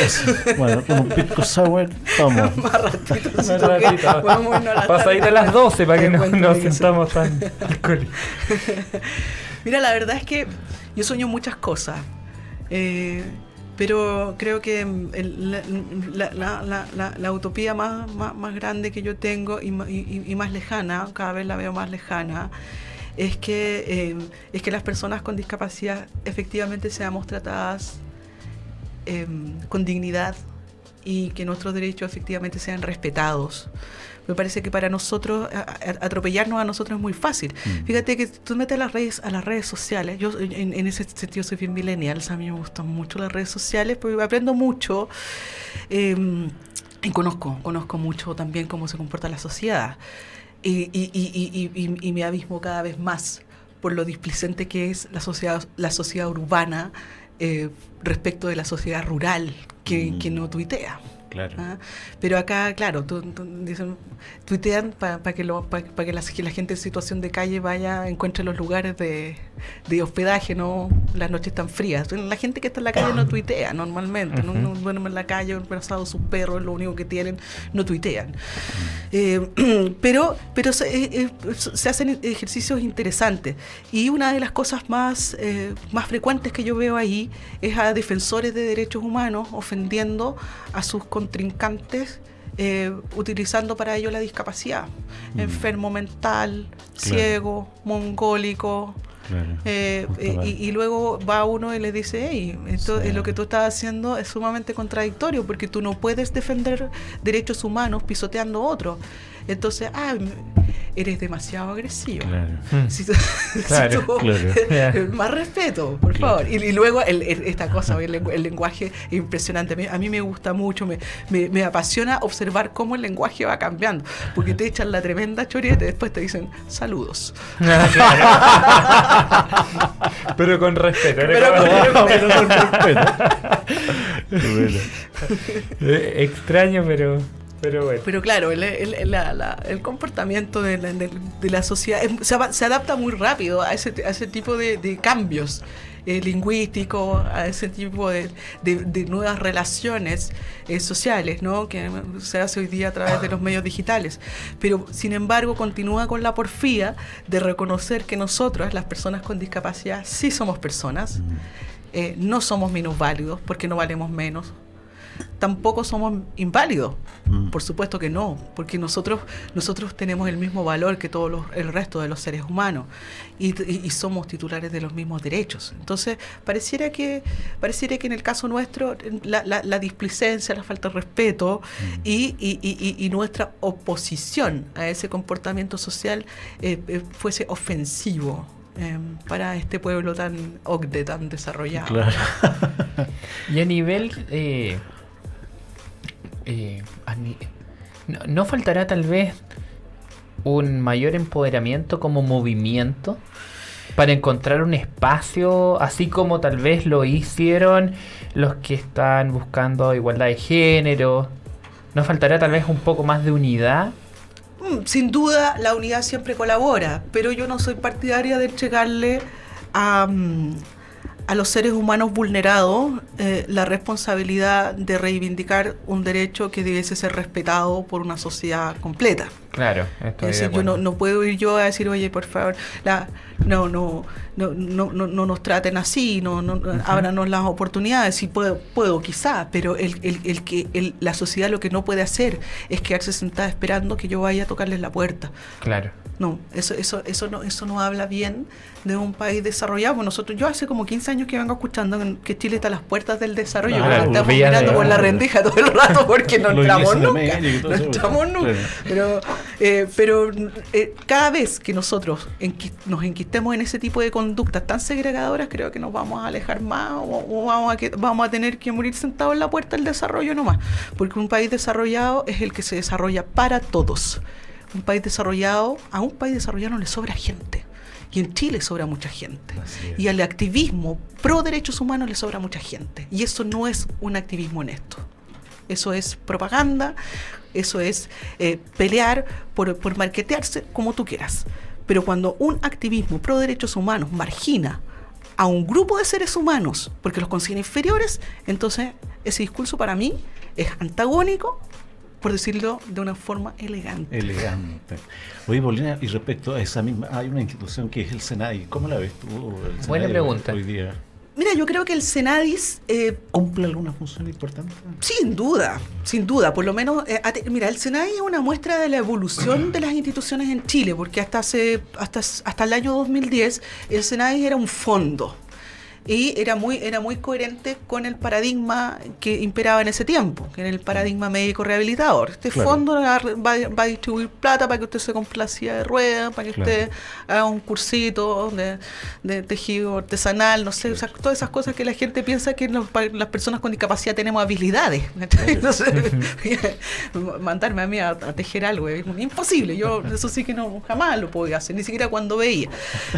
bueno, con un pisco sour, vamos. Más ratito, Más así que ratito. podemos irnos a la Pasadita a tarde. las 12 para que no Encuentro nos que sí. sentamos tan alcohólicos. Mira, la verdad es que yo sueño muchas cosas, pero creo que la utopía más grande que yo tengo y más lejana, cada vez la veo más lejana, es que las personas con discapacidad efectivamente seamos tratadas con dignidad y que nuestros derechos efectivamente sean respetados. Me parece que para nosotros, atropellarnos a nosotros es muy fácil. Fíjate que tú metes a las redes sociales, yo en ese sentido soy bien millennial, a mí me gustan mucho las redes sociales porque aprendo mucho y conozco mucho también cómo se comporta la sociedad y me abismo cada vez más por lo displicente que es la sociedad urbana respecto de la sociedad rural que no tuitea. Claro. Pero acá, claro, dicen, tuitean para que la gente en situación de calle encuentre los lugares de hospedaje, no las noches tan frías. La gente que está en la calle no tuitea normalmente, no duermen en la calle, abrazado a sus perros, lo único que tienen, no tuitean. Pero se hacen ejercicios interesantes. Y una de las cosas más frecuentes que yo veo ahí es a defensores de derechos humanos ofendiendo a sus contrincantes, utilizando para ello la discapacidad. Enfermo mental, ciego, mongólico. Claro, y luego va uno y le dice, hey, esto es lo que tú estás haciendo es sumamente contradictorio porque tú no puedes defender derechos humanos pisoteando a otros. Entonces, eres demasiado agresivo. Claro. Claro. Más respeto, por favor. Y luego esta cosa, el lenguaje es impresionante. A mí me gusta mucho, me apasiona observar cómo el lenguaje va cambiando. Porque te echan la tremenda chorieta y después te dicen saludos. Pero con respeto. Pero con respeto. Bueno. Extraño, pero bueno. Pero claro, el comportamiento de la sociedad se adapta muy rápido a ese tipo de cambios. lingüístico, a ese tipo de nuevas relaciones sociales, ¿no? Que se hace hoy día a través de los medios digitales. Pero, sin embargo, continúa con la porfía de reconocer que nosotros, las personas con discapacidad, sí somos personas, no somos minusválidos porque no valemos menos. Tampoco somos inválidos, por supuesto que no, porque nosotros tenemos el mismo valor que el resto de los seres humanos y somos titulares de los mismos derechos. Entonces, pareciera que en el caso nuestro la displicencia, la falta de respeto y nuestra oposición a ese comportamiento social fuese ofensivo para este pueblo tan OCDE, tan desarrollado. Claro. Y a nivel... ¿no faltará tal vez un mayor empoderamiento como movimiento para encontrar un espacio, así como tal vez lo hicieron los que están buscando igualdad de género? ¿No faltará tal vez un poco más de unidad? Sin duda, la unidad siempre colabora, pero yo no soy partidaria de entregarle a los seres humanos vulnerados la responsabilidad de reivindicar un derecho que debiese ser respetado por una sociedad completa. Claro, estoy Es de decir, acuerdo. yo no puedo ir yo a decir, oye, por favor, no nos traten así, ábranos las oportunidades. Sí puedo quizá, pero la sociedad lo que no puede hacer es quedarse sentada esperando que yo vaya a tocarles la puerta. Claro. No, eso no habla bien de un país desarrollado. Yo hace como 15 años que vengo escuchando que Chile está a las puertas del desarrollo. Claro, Estamos veía mirando de- por la rendija todo el rato porque no Lo entramos inglés en nunca. América y todo No eso. entramos nunca. Claro. Pero cada vez que nosotros nos enquistemos en ese tipo de conductas tan segregadoras, creo que nos vamos a alejar más o vamos a tener que morir sentados en la puerta del desarrollo nomás. Porque un país desarrollado es el que se desarrolla para todos. A un país desarrollado no le sobra gente. Y en Chile sobra mucha gente. Así es. Y al activismo pro derechos humanos le sobra mucha gente. Y eso no es un activismo honesto. Eso es propaganda, eso es pelear por marketearse como tú quieras. Pero cuando un activismo pro derechos humanos margina a un grupo de seres humanos porque los consiguen inferiores, entonces ese discurso para mí es antagónico, por decirlo de una forma elegante. Elegante. Oye, Paulina, y respecto a esa misma, hay una institución que es el SENADI. ¿Cómo la ves tú? El Buena SENADI pregunta. Hoy día. Mira, yo creo que el Senadis ¿Cumple alguna función importante? sin duda, por lo menos, mira, el Senadis es una muestra de la evolución de las instituciones en Chile, porque hasta el año 2010 el Senadis era un fondo y era muy coherente con el paradigma que imperaba en ese tiempo, que era el paradigma médico rehabilitador. Este Claro. fondo va a distribuir plata para que usted se compre la silla de ruedas, para que Claro. usted haga un cursito de tejido artesanal, no sé, o sea, todas esas cosas que la gente piensa que las personas con discapacidad tenemos habilidades. Entonces, mandarme a mí a tejer algo es imposible. Yo eso sí que jamás lo podía hacer, ni siquiera cuando veía.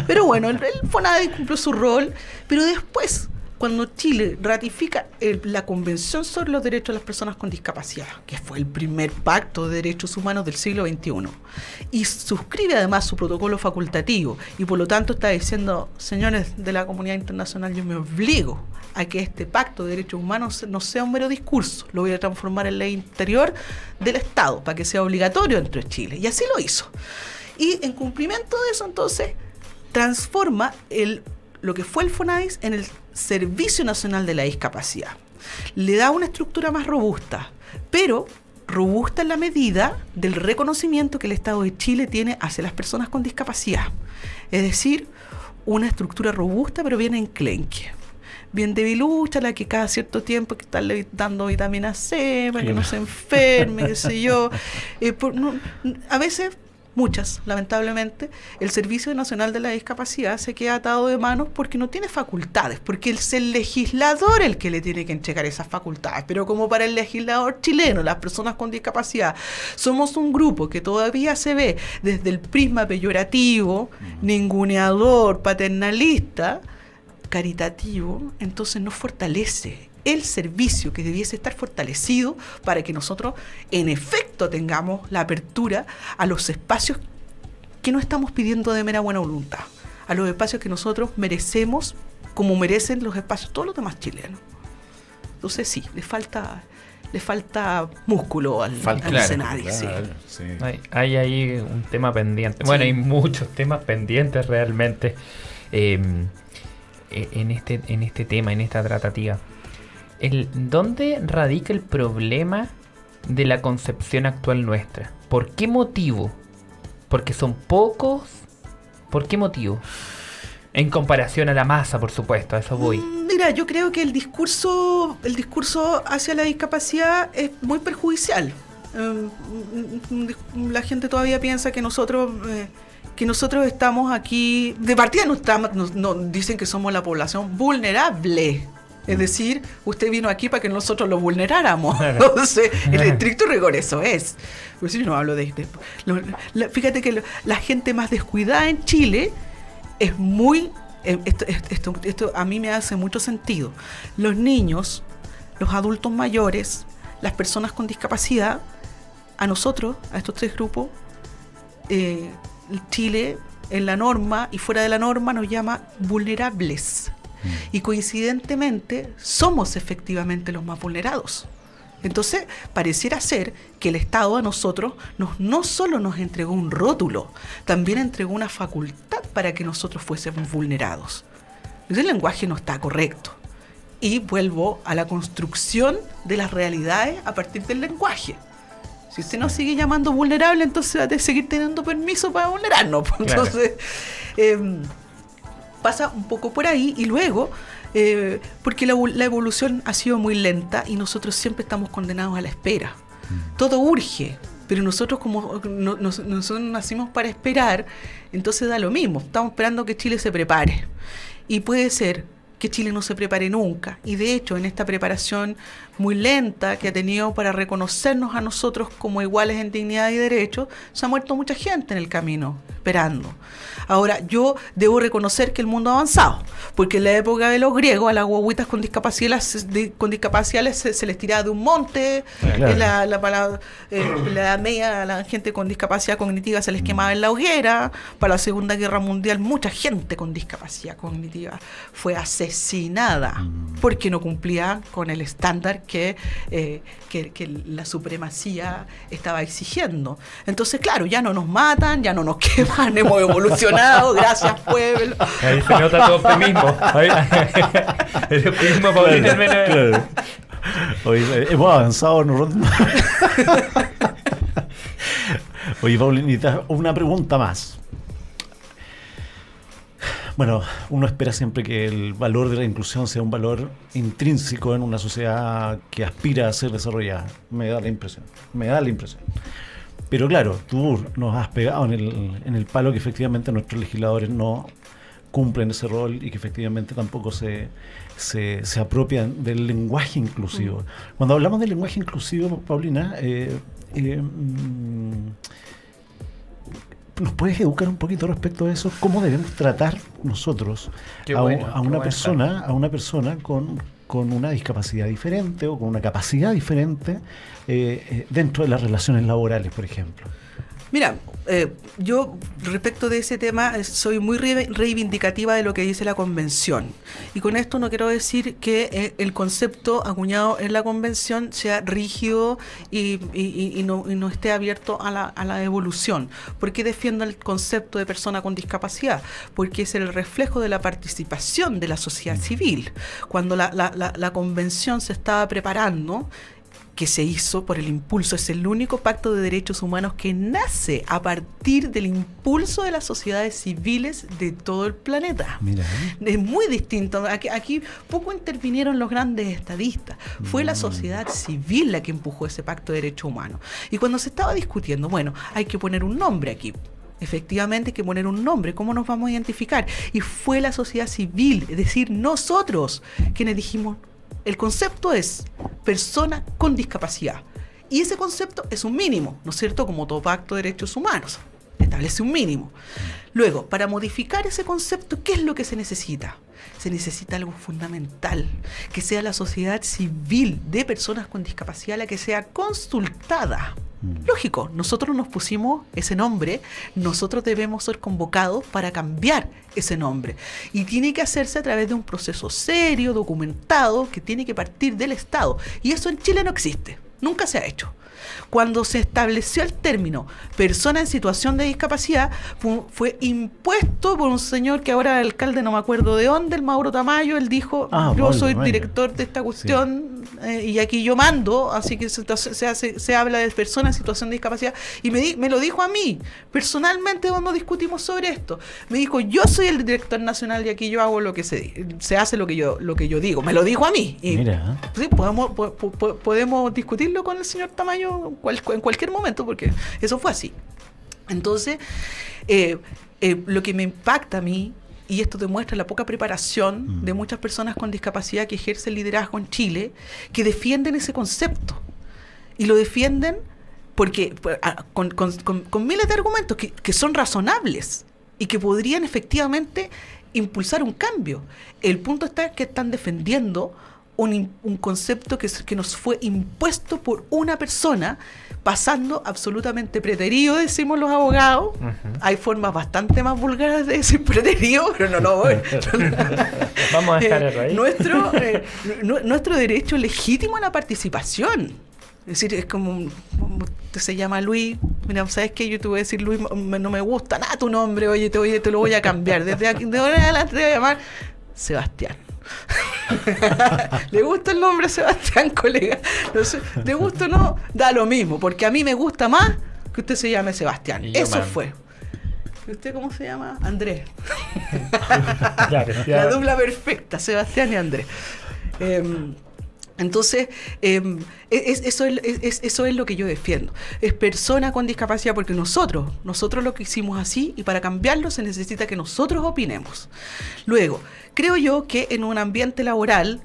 Pero bueno, el FONADI cumplió su rol, pero después, cuando Chile ratifica la Convención sobre los Derechos de las Personas con Discapacidad, que fue el primer pacto de derechos humanos del siglo XXI, y suscribe además su protocolo facultativo, y por lo tanto está diciendo, señores de la comunidad internacional, yo me obligo a que este pacto de derechos humanos no sea un mero discurso, lo voy a transformar en ley interior del Estado, para que sea obligatorio dentro de Chile, y así lo hizo. Y en cumplimiento de eso, entonces, transforma lo que fue el FONADIS en el Servicio Nacional de la Discapacidad. Le da una estructura más robusta, pero robusta en la medida del reconocimiento que el Estado de Chile tiene hacia las personas con discapacidad. Es decir, una estructura robusta pero bien enclenque. Bien debilucha, la que cada cierto tiempo hay que estarle dando vitamina C para que no se enferme, qué sé yo. A veces, muchas, lamentablemente, el Servicio Nacional de la Discapacidad se queda atado de manos porque no tiene facultades, porque es el legislador el que le tiene que entregar esas facultades. Pero como para el legislador chileno, las personas con discapacidad, somos un grupo que todavía se ve desde el prisma peyorativo, ninguneador, paternalista, caritativo, entonces nos fortalece el servicio que debiese estar fortalecido para que nosotros en efecto tengamos la apertura a los espacios que no estamos pidiendo de mera buena voluntad, a los espacios que nosotros merecemos como merecen los espacios todos los demás chilenos. Entonces sí, le falta músculo al escenario. Claro, Sí. sí. Hay ahí un tema pendiente. Bueno, Sí. hay muchos temas pendientes realmente en este tema, en esta tratativa. ¿Dónde radica el problema de la concepción actual nuestra? ¿Por qué motivo? ¿Porque son pocos? ¿Por qué motivo? En comparación a la masa, por supuesto, a eso voy. Mira, yo creo que el discurso hacia la discapacidad es muy perjudicial. La gente todavía piensa que nosotros estamos aquí, de partida nos dicen que somos la población vulnerable. Es decir, usted vino aquí para que nosotros lo vulneráramos. Entonces, el estricto rigor eso es. Pues yo no hablo fíjate que la gente más descuidada en Chile es muy... Esto a mí me hace mucho sentido. Los niños, los adultos mayores, las personas con discapacidad, a nosotros, a estos tres grupos, Chile, en la norma y fuera de la norma, nos llama vulnerables. Y coincidentemente, somos efectivamente los más vulnerados. Entonces, pareciera ser que el Estado a nosotros no solo nos entregó un rótulo, también entregó una facultad para que nosotros fuésemos vulnerados. Entonces, el lenguaje no está correcto. Y vuelvo a la construcción de las realidades a partir del lenguaje. Si usted nos sigue llamando vulnerable, entonces va a seguir teniendo permiso para vulnerarnos. Claro. Entonces, pasa un poco por ahí y luego... porque la evolución ha sido muy lenta y nosotros siempre estamos condenados a la espera. Todo urge, pero nosotros como nosotros nacimos para esperar, entonces da lo mismo. Estamos esperando que Chile se prepare. Y puede ser que Chile no se prepare nunca. Y de hecho, en esta preparación muy lenta que ha tenido para reconocernos a nosotros como iguales en dignidad y derechos, se ha muerto mucha gente en el camino, esperando. Ahora, yo debo reconocer que el mundo ha avanzado, porque en la época de los griegos a las guaguitas con discapacidad se les tiraba de un monte, Claro. en la Edad Media a la gente con discapacidad cognitiva se les quemaba en la hoguera, para la Segunda Guerra Mundial mucha gente con discapacidad cognitiva fue asesinada porque no cumplía con el estándar que la supremacía estaba exigiendo. Entonces, claro, ya no nos matan, ya no nos queman, hemos evolucionado, gracias pueblo. Ahí se nota tu optimismo. El optimismo, Paulina, al menos. Claro. Oye, hemos avanzado en un Oye, Paulinita, una pregunta más. Bueno, uno espera siempre que el valor de la inclusión sea un valor intrínseco en una sociedad que aspira a ser desarrollada. Me da la impresión. Pero claro, tú nos has pegado en el palo que efectivamente nuestros legisladores no cumplen ese rol y que efectivamente tampoco se apropian del lenguaje inclusivo. Cuando hablamos del lenguaje inclusivo, Paulina, ¿nos puedes educar un poquito respecto a eso? ¿Cómo debemos tratar nosotros a una persona con una discapacidad diferente o con una capacidad diferente dentro de las relaciones laborales, por ejemplo? Mira, yo respecto de ese tema soy muy reivindicativa de lo que dice la Convención. Y con esto no quiero decir que el concepto acuñado en la Convención sea rígido y no esté abierto a la evolución. ¿Por qué defiendo el concepto de persona con discapacidad? Porque es el reflejo de la participación de la sociedad civil. Cuando la Convención se estaba preparando, que se hizo por el impulso, es el único pacto de derechos humanos que nace a partir del impulso de las sociedades civiles de todo el planeta. Mira, Es muy distinto. Aquí poco intervinieron los grandes estadistas. Fue la sociedad civil la que empujó ese pacto de derechos humanos. Y cuando se estaba discutiendo, bueno, hay que poner un nombre aquí. Efectivamente hay que poner un nombre. ¿Cómo nos vamos a identificar? Y fue la sociedad civil, es decir, nosotros, quienes dijimos, el concepto es persona con discapacidad. Y ese concepto es un mínimo, ¿no es cierto? Como todo pacto de derechos humanos. establece un mínimo. Luego, para modificar ese concepto, ¿qué es lo que se necesita? Se necesita algo fundamental, que sea la sociedad civil de personas con discapacidad la que sea consultada. Lógico, nosotros nos pusimos ese nombre, nosotros debemos ser convocados para cambiar ese nombre. Y tiene que hacerse a través de un proceso serio, documentado, que tiene que partir del Estado. Y eso en Chile no existe, nunca se ha hecho. Cuando se estableció el término persona en situación de discapacidad, fue impuesto por un señor que ahora es alcalde, no me acuerdo de dónde, el Mauro Tamayo. Él dijo, yo soy director de esta cuestión, y aquí yo mando, así que se habla de persona en situación de discapacidad, y me lo dijo a mí, personalmente, cuando discutimos sobre esto. Me dijo, yo soy el director nacional y aquí yo hago lo que se hace lo que yo digo. Me lo dijo a mí. Y, mira. Sí, podemos discutirlo con el señor Tamayo en cualquier momento, porque eso fue así. Entonces, lo que me impacta a mí, y esto demuestra la poca preparación de muchas personas con discapacidad que ejercen liderazgo en Chile, que defienden ese concepto. Y lo defienden porque con miles de argumentos que son razonables y que podrían efectivamente impulsar un cambio. El punto está que están defendiendo un concepto que nos fue impuesto por una persona, pasando absolutamente preterido, decimos los abogados. Hay formas bastante más vulgares de decir preterido, pero no lo voy. Vamos a dejar el raíz. Nuestro derecho legítimo a la participación. Es decir, es como usted se llama Luis, mira, ¿sabes qué? Yo te voy a decir Luis, no me gusta nada tu nombre, oye, te lo voy a cambiar. Desde aquí, de ahora en adelante te voy a llamar Sebastián. ¿Le gusta el nombre Sebastián, colega? No sé, ¿te gusta o no? Da lo mismo, porque a mí me gusta más que usted se llame Sebastián. Eso fue. ¿Y usted cómo se llama? Andrés. La dupla perfecta, Sebastián y Andrés. Entonces, eso es lo que yo defiendo. Es persona con discapacidad, porque nosotros lo que hicimos así, y para cambiarlo se necesita que nosotros opinemos. Luego, creo yo que en un ambiente laboral,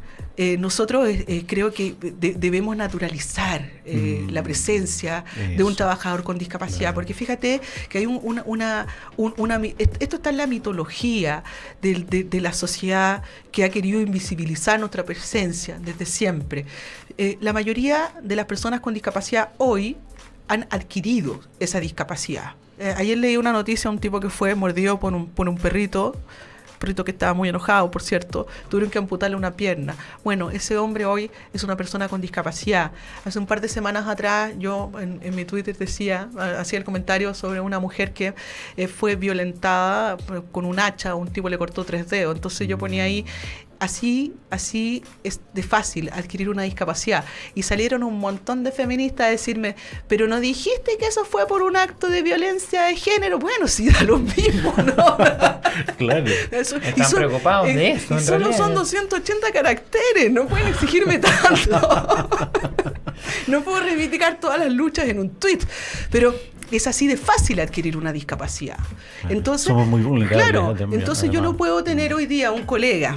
nosotros creo que debemos naturalizar la presencia de un trabajador con discapacidad, porque fíjate que hay esto está en la mitología de la sociedad, que ha querido invisibilizar nuestra presencia desde siempre. La mayoría de las personas con discapacidad hoy han adquirido esa discapacidad. Ayer leí una noticia de un tipo que fue mordido por un perrito que estaba muy enojado, por cierto, tuvieron que amputarle una pierna. Bueno, ese hombre hoy es una persona con discapacidad. Hace un par de semanas atrás, yo en mi Twitter hacía el comentario sobre una mujer que fue violentada con un hacha, un tipo le cortó 3 dedos. Entonces yo ponía ahí, así es de fácil adquirir una discapacidad. Y salieron un montón de feministas a decirme, pero no dijiste que eso fue por un acto de violencia de género. Bueno, sí, da lo mismo, ¿no? Claro. Están preocupados de eso. Solo son 280 caracteres, no pueden exigirme tanto. No puedo reivindicar todas las luchas en un tweet, pero es así de fácil adquirir una discapacidad. Entonces, somos muy vulnerables. Claro, también, entonces yo no puedo tener hoy día un colega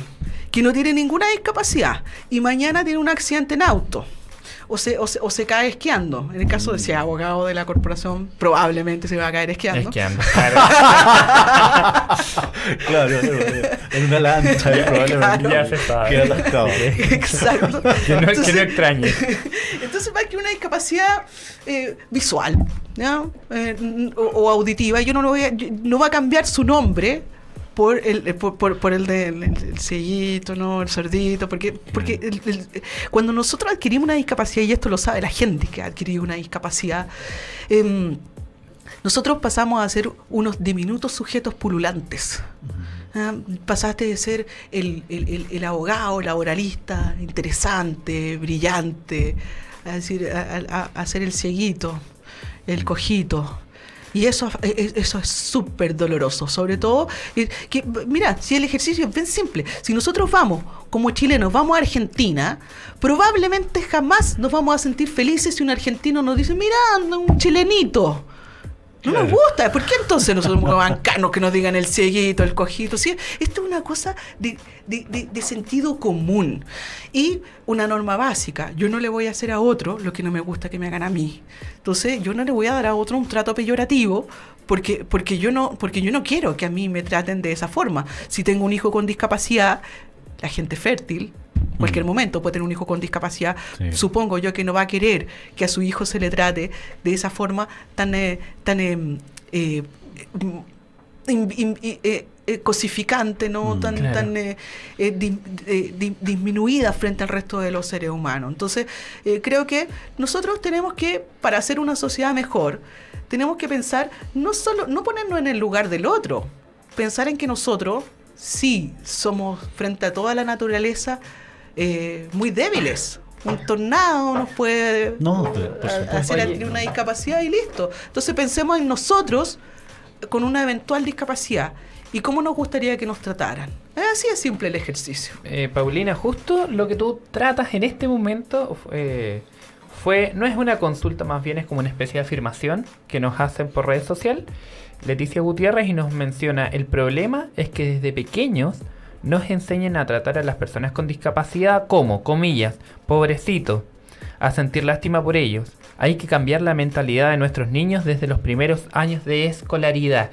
que no tiene ninguna discapacidad y mañana tiene un accidente en auto o se cae esquiando. En el caso de si es abogado de la corporación, probablemente se va a caer esquiando. Claro. Claro, en una lancha probablemente ya se sabe. queda atascado. Exacto. Que no extrañe. Entonces va que una discapacidad visual, ¿ya? O auditiva, no va a cambiar su nombre por el del cieguito, ¿no? El sordito, porque cuando nosotros adquirimos una discapacidad, y esto lo sabe la gente que ha adquirido una discapacidad, nosotros pasamos a ser unos diminutos sujetos pululantes. Pasaste de ser el abogado, laboralista, interesante, brillante, a ser el cieguito, el cojito. Y eso es súper doloroso, sobre todo, mira, si el ejercicio es bien simple, si nosotros vamos, como chilenos, vamos a Argentina, probablemente jamás nos vamos a sentir felices si un argentino nos dice, mira, un chilenito. No nos gusta. ¿Por qué entonces no somos bancanos que nos digan el cieguito, el cojito? ¿Sí? Esto es una cosa de sentido común y una norma básica. Yo no le voy a hacer a otro lo que no me gusta que me hagan a mí. Entonces yo no le voy a dar a otro un trato peyorativo porque yo no quiero que a mí me traten de esa forma. Si tengo un hijo con discapacidad, la gente fértil en cualquier momento puede tener un hijo con discapacidad. Sí. Supongo yo que no va a querer que a su hijo se le trate de esa forma tan cosificante, ¿no? Tan disminuida frente al resto de los seres humanos. Entonces, creo que nosotros tenemos que, para hacer una sociedad mejor, tenemos que pensar, no ponernos en el lugar del otro, pensar en que nosotros sí somos, frente a toda la naturaleza, muy débiles. Un tornado nos puede hacer una discapacidad y listo. Entonces pensemos en nosotros con una eventual discapacidad y cómo nos gustaría que nos trataran. Así es simple el ejercicio. Paulina, justo lo que tú tratas en este momento no es una consulta, más bien es como una especie de afirmación que nos hacen por redes sociales. Leticia Gutiérrez y nos menciona: el problema es que desde pequeños nos enseñan a tratar a las personas con discapacidad como, comillas, pobrecito, a sentir lástima por ellos. Hay que cambiar la mentalidad de nuestros niños desde los primeros años de escolaridad.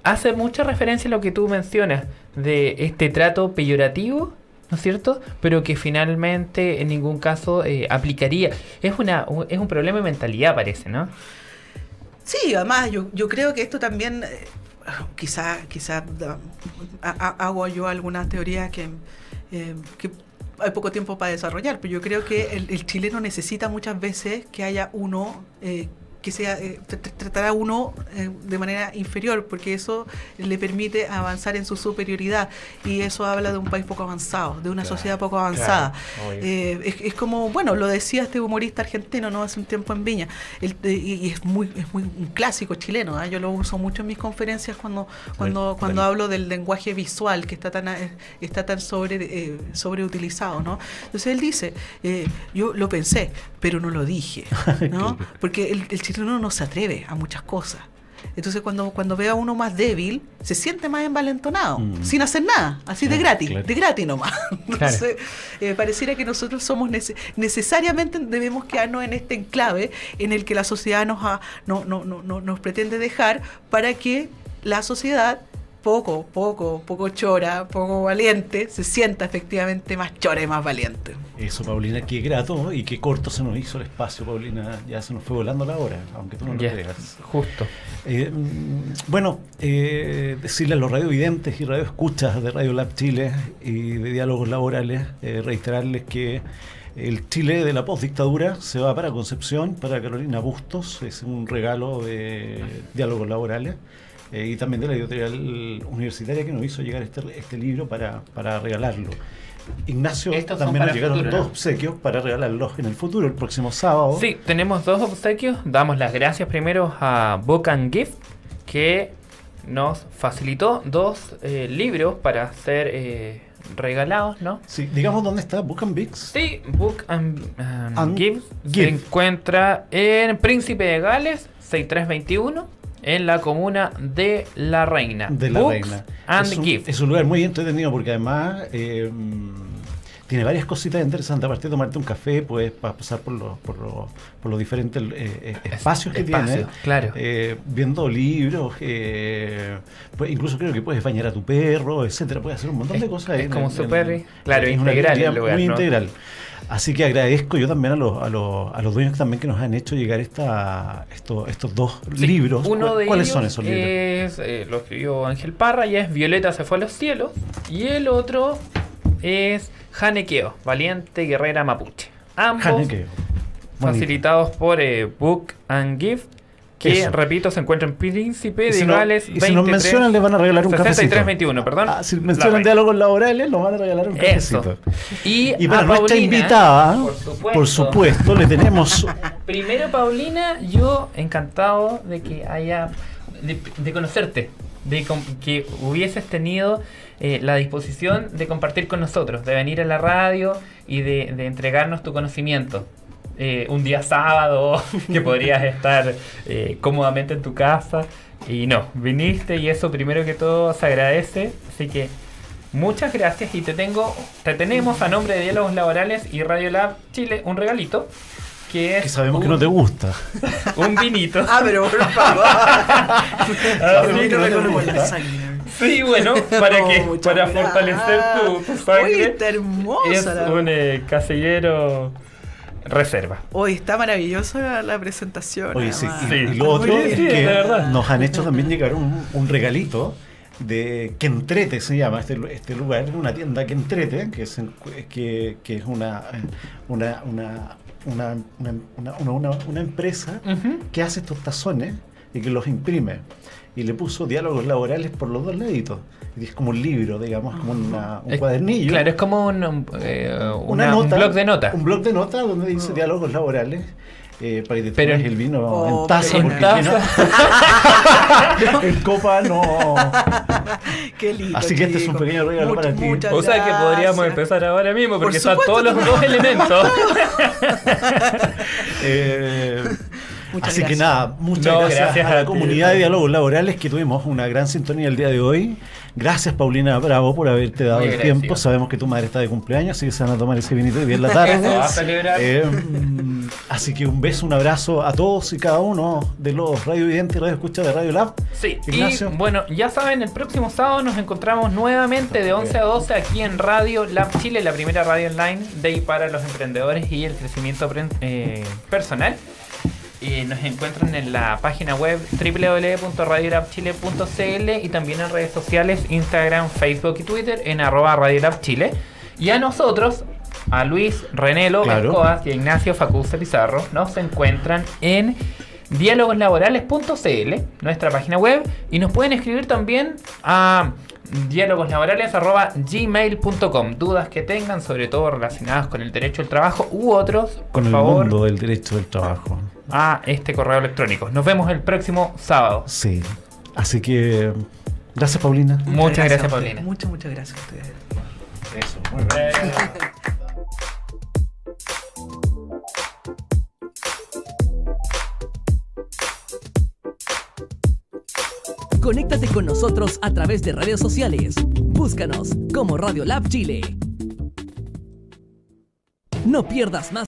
Hace mucha referencia a lo que tú mencionas de este trato peyorativo, ¿no es cierto? Pero que finalmente en ningún caso aplicaría. Es un problema de mentalidad, parece, ¿no? Sí, además yo creo que esto también, quizá hago yo algunas teorías que hay poco tiempo para desarrollar, pero yo creo que el chileno necesita muchas veces que haya uno que sea tratar a uno de manera inferior, porque eso le permite avanzar en su superioridad, y eso habla de un país poco avanzado, de una sociedad poco avanzada. Es como, bueno, lo decía este humorista argentino, ¿no?, hace un tiempo en Viña, y es muy un clásico chileno, ¿eh? Yo lo uso mucho en mis conferencias cuando hablo del lenguaje visual que está tan sobreutilizado, ¿no? Entonces él dice, yo lo pensé, pero no lo dije, ¿no? Porque el chileno no se atreve a muchas cosas. Entonces cuando ve a uno más débil, se siente más envalentonado, sin hacer nada, así de gratis nomás. Entonces, pareciera que nosotros somos necesariamente debemos quedarnos en este enclave en el que la sociedad nos pretende dejar, para que la sociedad poco chora, poco valiente, se sienta efectivamente más chora y más valiente. Eso, Paulina, qué grato y qué corto se nos hizo el espacio, Paulina. Ya se nos fue volando la hora, aunque tú no lo creas. Justo. Decirle a los radiovidentes y radioescuchas de Radio Lab Chile y de Diálogos Laborales, reiterarles que el Chile de la postdictadura se va para Concepción, para Carolina Bustos. Es un regalo de Diálogos Laborales. Y también de la editorial universitaria, que nos hizo llegar este libro para regalarlo. Ignacio, también nos llegaron 2 obsequios para regalarlos en el futuro, el próximo sábado. Sí, tenemos 2 obsequios. Damos las gracias primero a Book and Gift, que nos facilitó 2 libros para ser regalados, ¿no? Sí, digamos dónde está Book and Gift. Sí, Book and Gift se encuentra en Príncipe de Gales, 6321. En la comuna de La Reina. Es un lugar muy entretenido, porque además tiene varias cositas interesantes. Aparte de tomarte un café, puedes pasar por los diferentes espacios que tiene. Claro. Viendo libros. Incluso creo que puedes bañar a tu perro, etcétera. Puedes hacer un montón de cosas. Es como súper integral el lugar, muy ¿no? integral. Así que agradezco yo también a los dueños también que nos han hecho llegar estos 2 libros. Uno de ¿Cuáles ellos son esos libros? Lo escribió Ángel Parra, y es Violeta se fue a los cielos. Y el otro es Hanekeo, Valiente Guerrera Mapuche. Ambos facilitados por Book and Gift, que, repito, se encuentra en Príncipe de Gales 23. Y si nos mencionan, les van a regalar un 6321, perdón. Si mencionan Diálogos Laborales, nos van a regalar un cafecito. Y para nuestra invitada, por supuesto, le tenemos... Primero, Paulina, yo encantado de que de conocerte, de que hubieses tenido la disposición de compartir con nosotros, de venir a la radio y de entregarnos tu conocimiento. un día sábado que podrías estar cómodamente en tu casa. Y no, viniste y eso primero que todo se agradece. Así que muchas gracias y te tenemos a nombre de Diálogos Laborales y Radio Lab Chile un regalito. Que es Que sabemos que no te gusta. un vinito. Pero por favor. Sabemos Vino que no te con gusta. la sangre. Sí, bueno, Muchas para gracias. fortalecer tu Uy, sangre. está hermosa. Es la- un casillero reserva. Hoy está maravillosa la presentación. Oye, sí. además. Y, Sí. y lo otro Sí, es sí, que de verdad. nos han hecho también llegar un regalito de Que Entrete, se llama este lugar, una tienda Que Entrete, que es una empresa Ujú. que hace estos tazones y que los imprime. Y le puso diálogos laborales por los dos laditos. Y es como un libro, digamos, como un Es- cuadernillo. Claro, es como un blog de notas. Un blog de notas donde dice diálogos laborales. Para que te Pero tomes el vino Oh, en taza. en porque taza. en copa no. Qué lindo. Así que este es un chico. pequeño regalo para ti. muchas O sea que podríamos gracias. empezar ahora mismo porque Por están supuesto todos los que dos elementos. Muchas Así que gracias. nada, muchas No, gracias, gracias a a la ti. comunidad de diálogos laborales que tuvimos una gran sintonía el día de hoy. Gracias, Paulina Bravo, por haberte dado Muy el agradecido. tiempo. Sabemos que tu madre está de cumpleaños, así que se van a tomar ese vinito hoy día en la tarde. Eso, a celebrar. Así que un beso, un abrazo a todos y cada uno de los radiovidentes y radioescuchas de Radio Lab. Sí, Ignacio. y bueno, ya saben, el próximo sábado nos encontramos nuevamente de 11 a 12 aquí en Radio Lab Chile, la primera radio online de y para los emprendedores y el crecimiento personal. Nos encuentran en la página web www.radiolabchile.cl y también en redes sociales, Instagram, Facebook y Twitter en @radiolabchile. Y a nosotros, a Luis René López Claro. Coas y a Ignacio Facuse Pizarro, nos encuentran en dialogoslaborales.cl, nuestra página web, y nos pueden escribir también a dialogoslaborales@gmail.com. Dudas que tengan, sobre todo relacionadas con el derecho al trabajo u otros, Con por el favor, mundo del derecho del trabajo. a este correo electrónico. Nos vemos el próximo sábado. Sí. Así que, gracias, Paulina. Muchas gracias, a ustedes. Paulina. Muchas gracias a ustedes. Eso, muy bien. Conéctate con nosotros a través de redes sociales. Búscanos como Radio Lab Chile. No pierdas más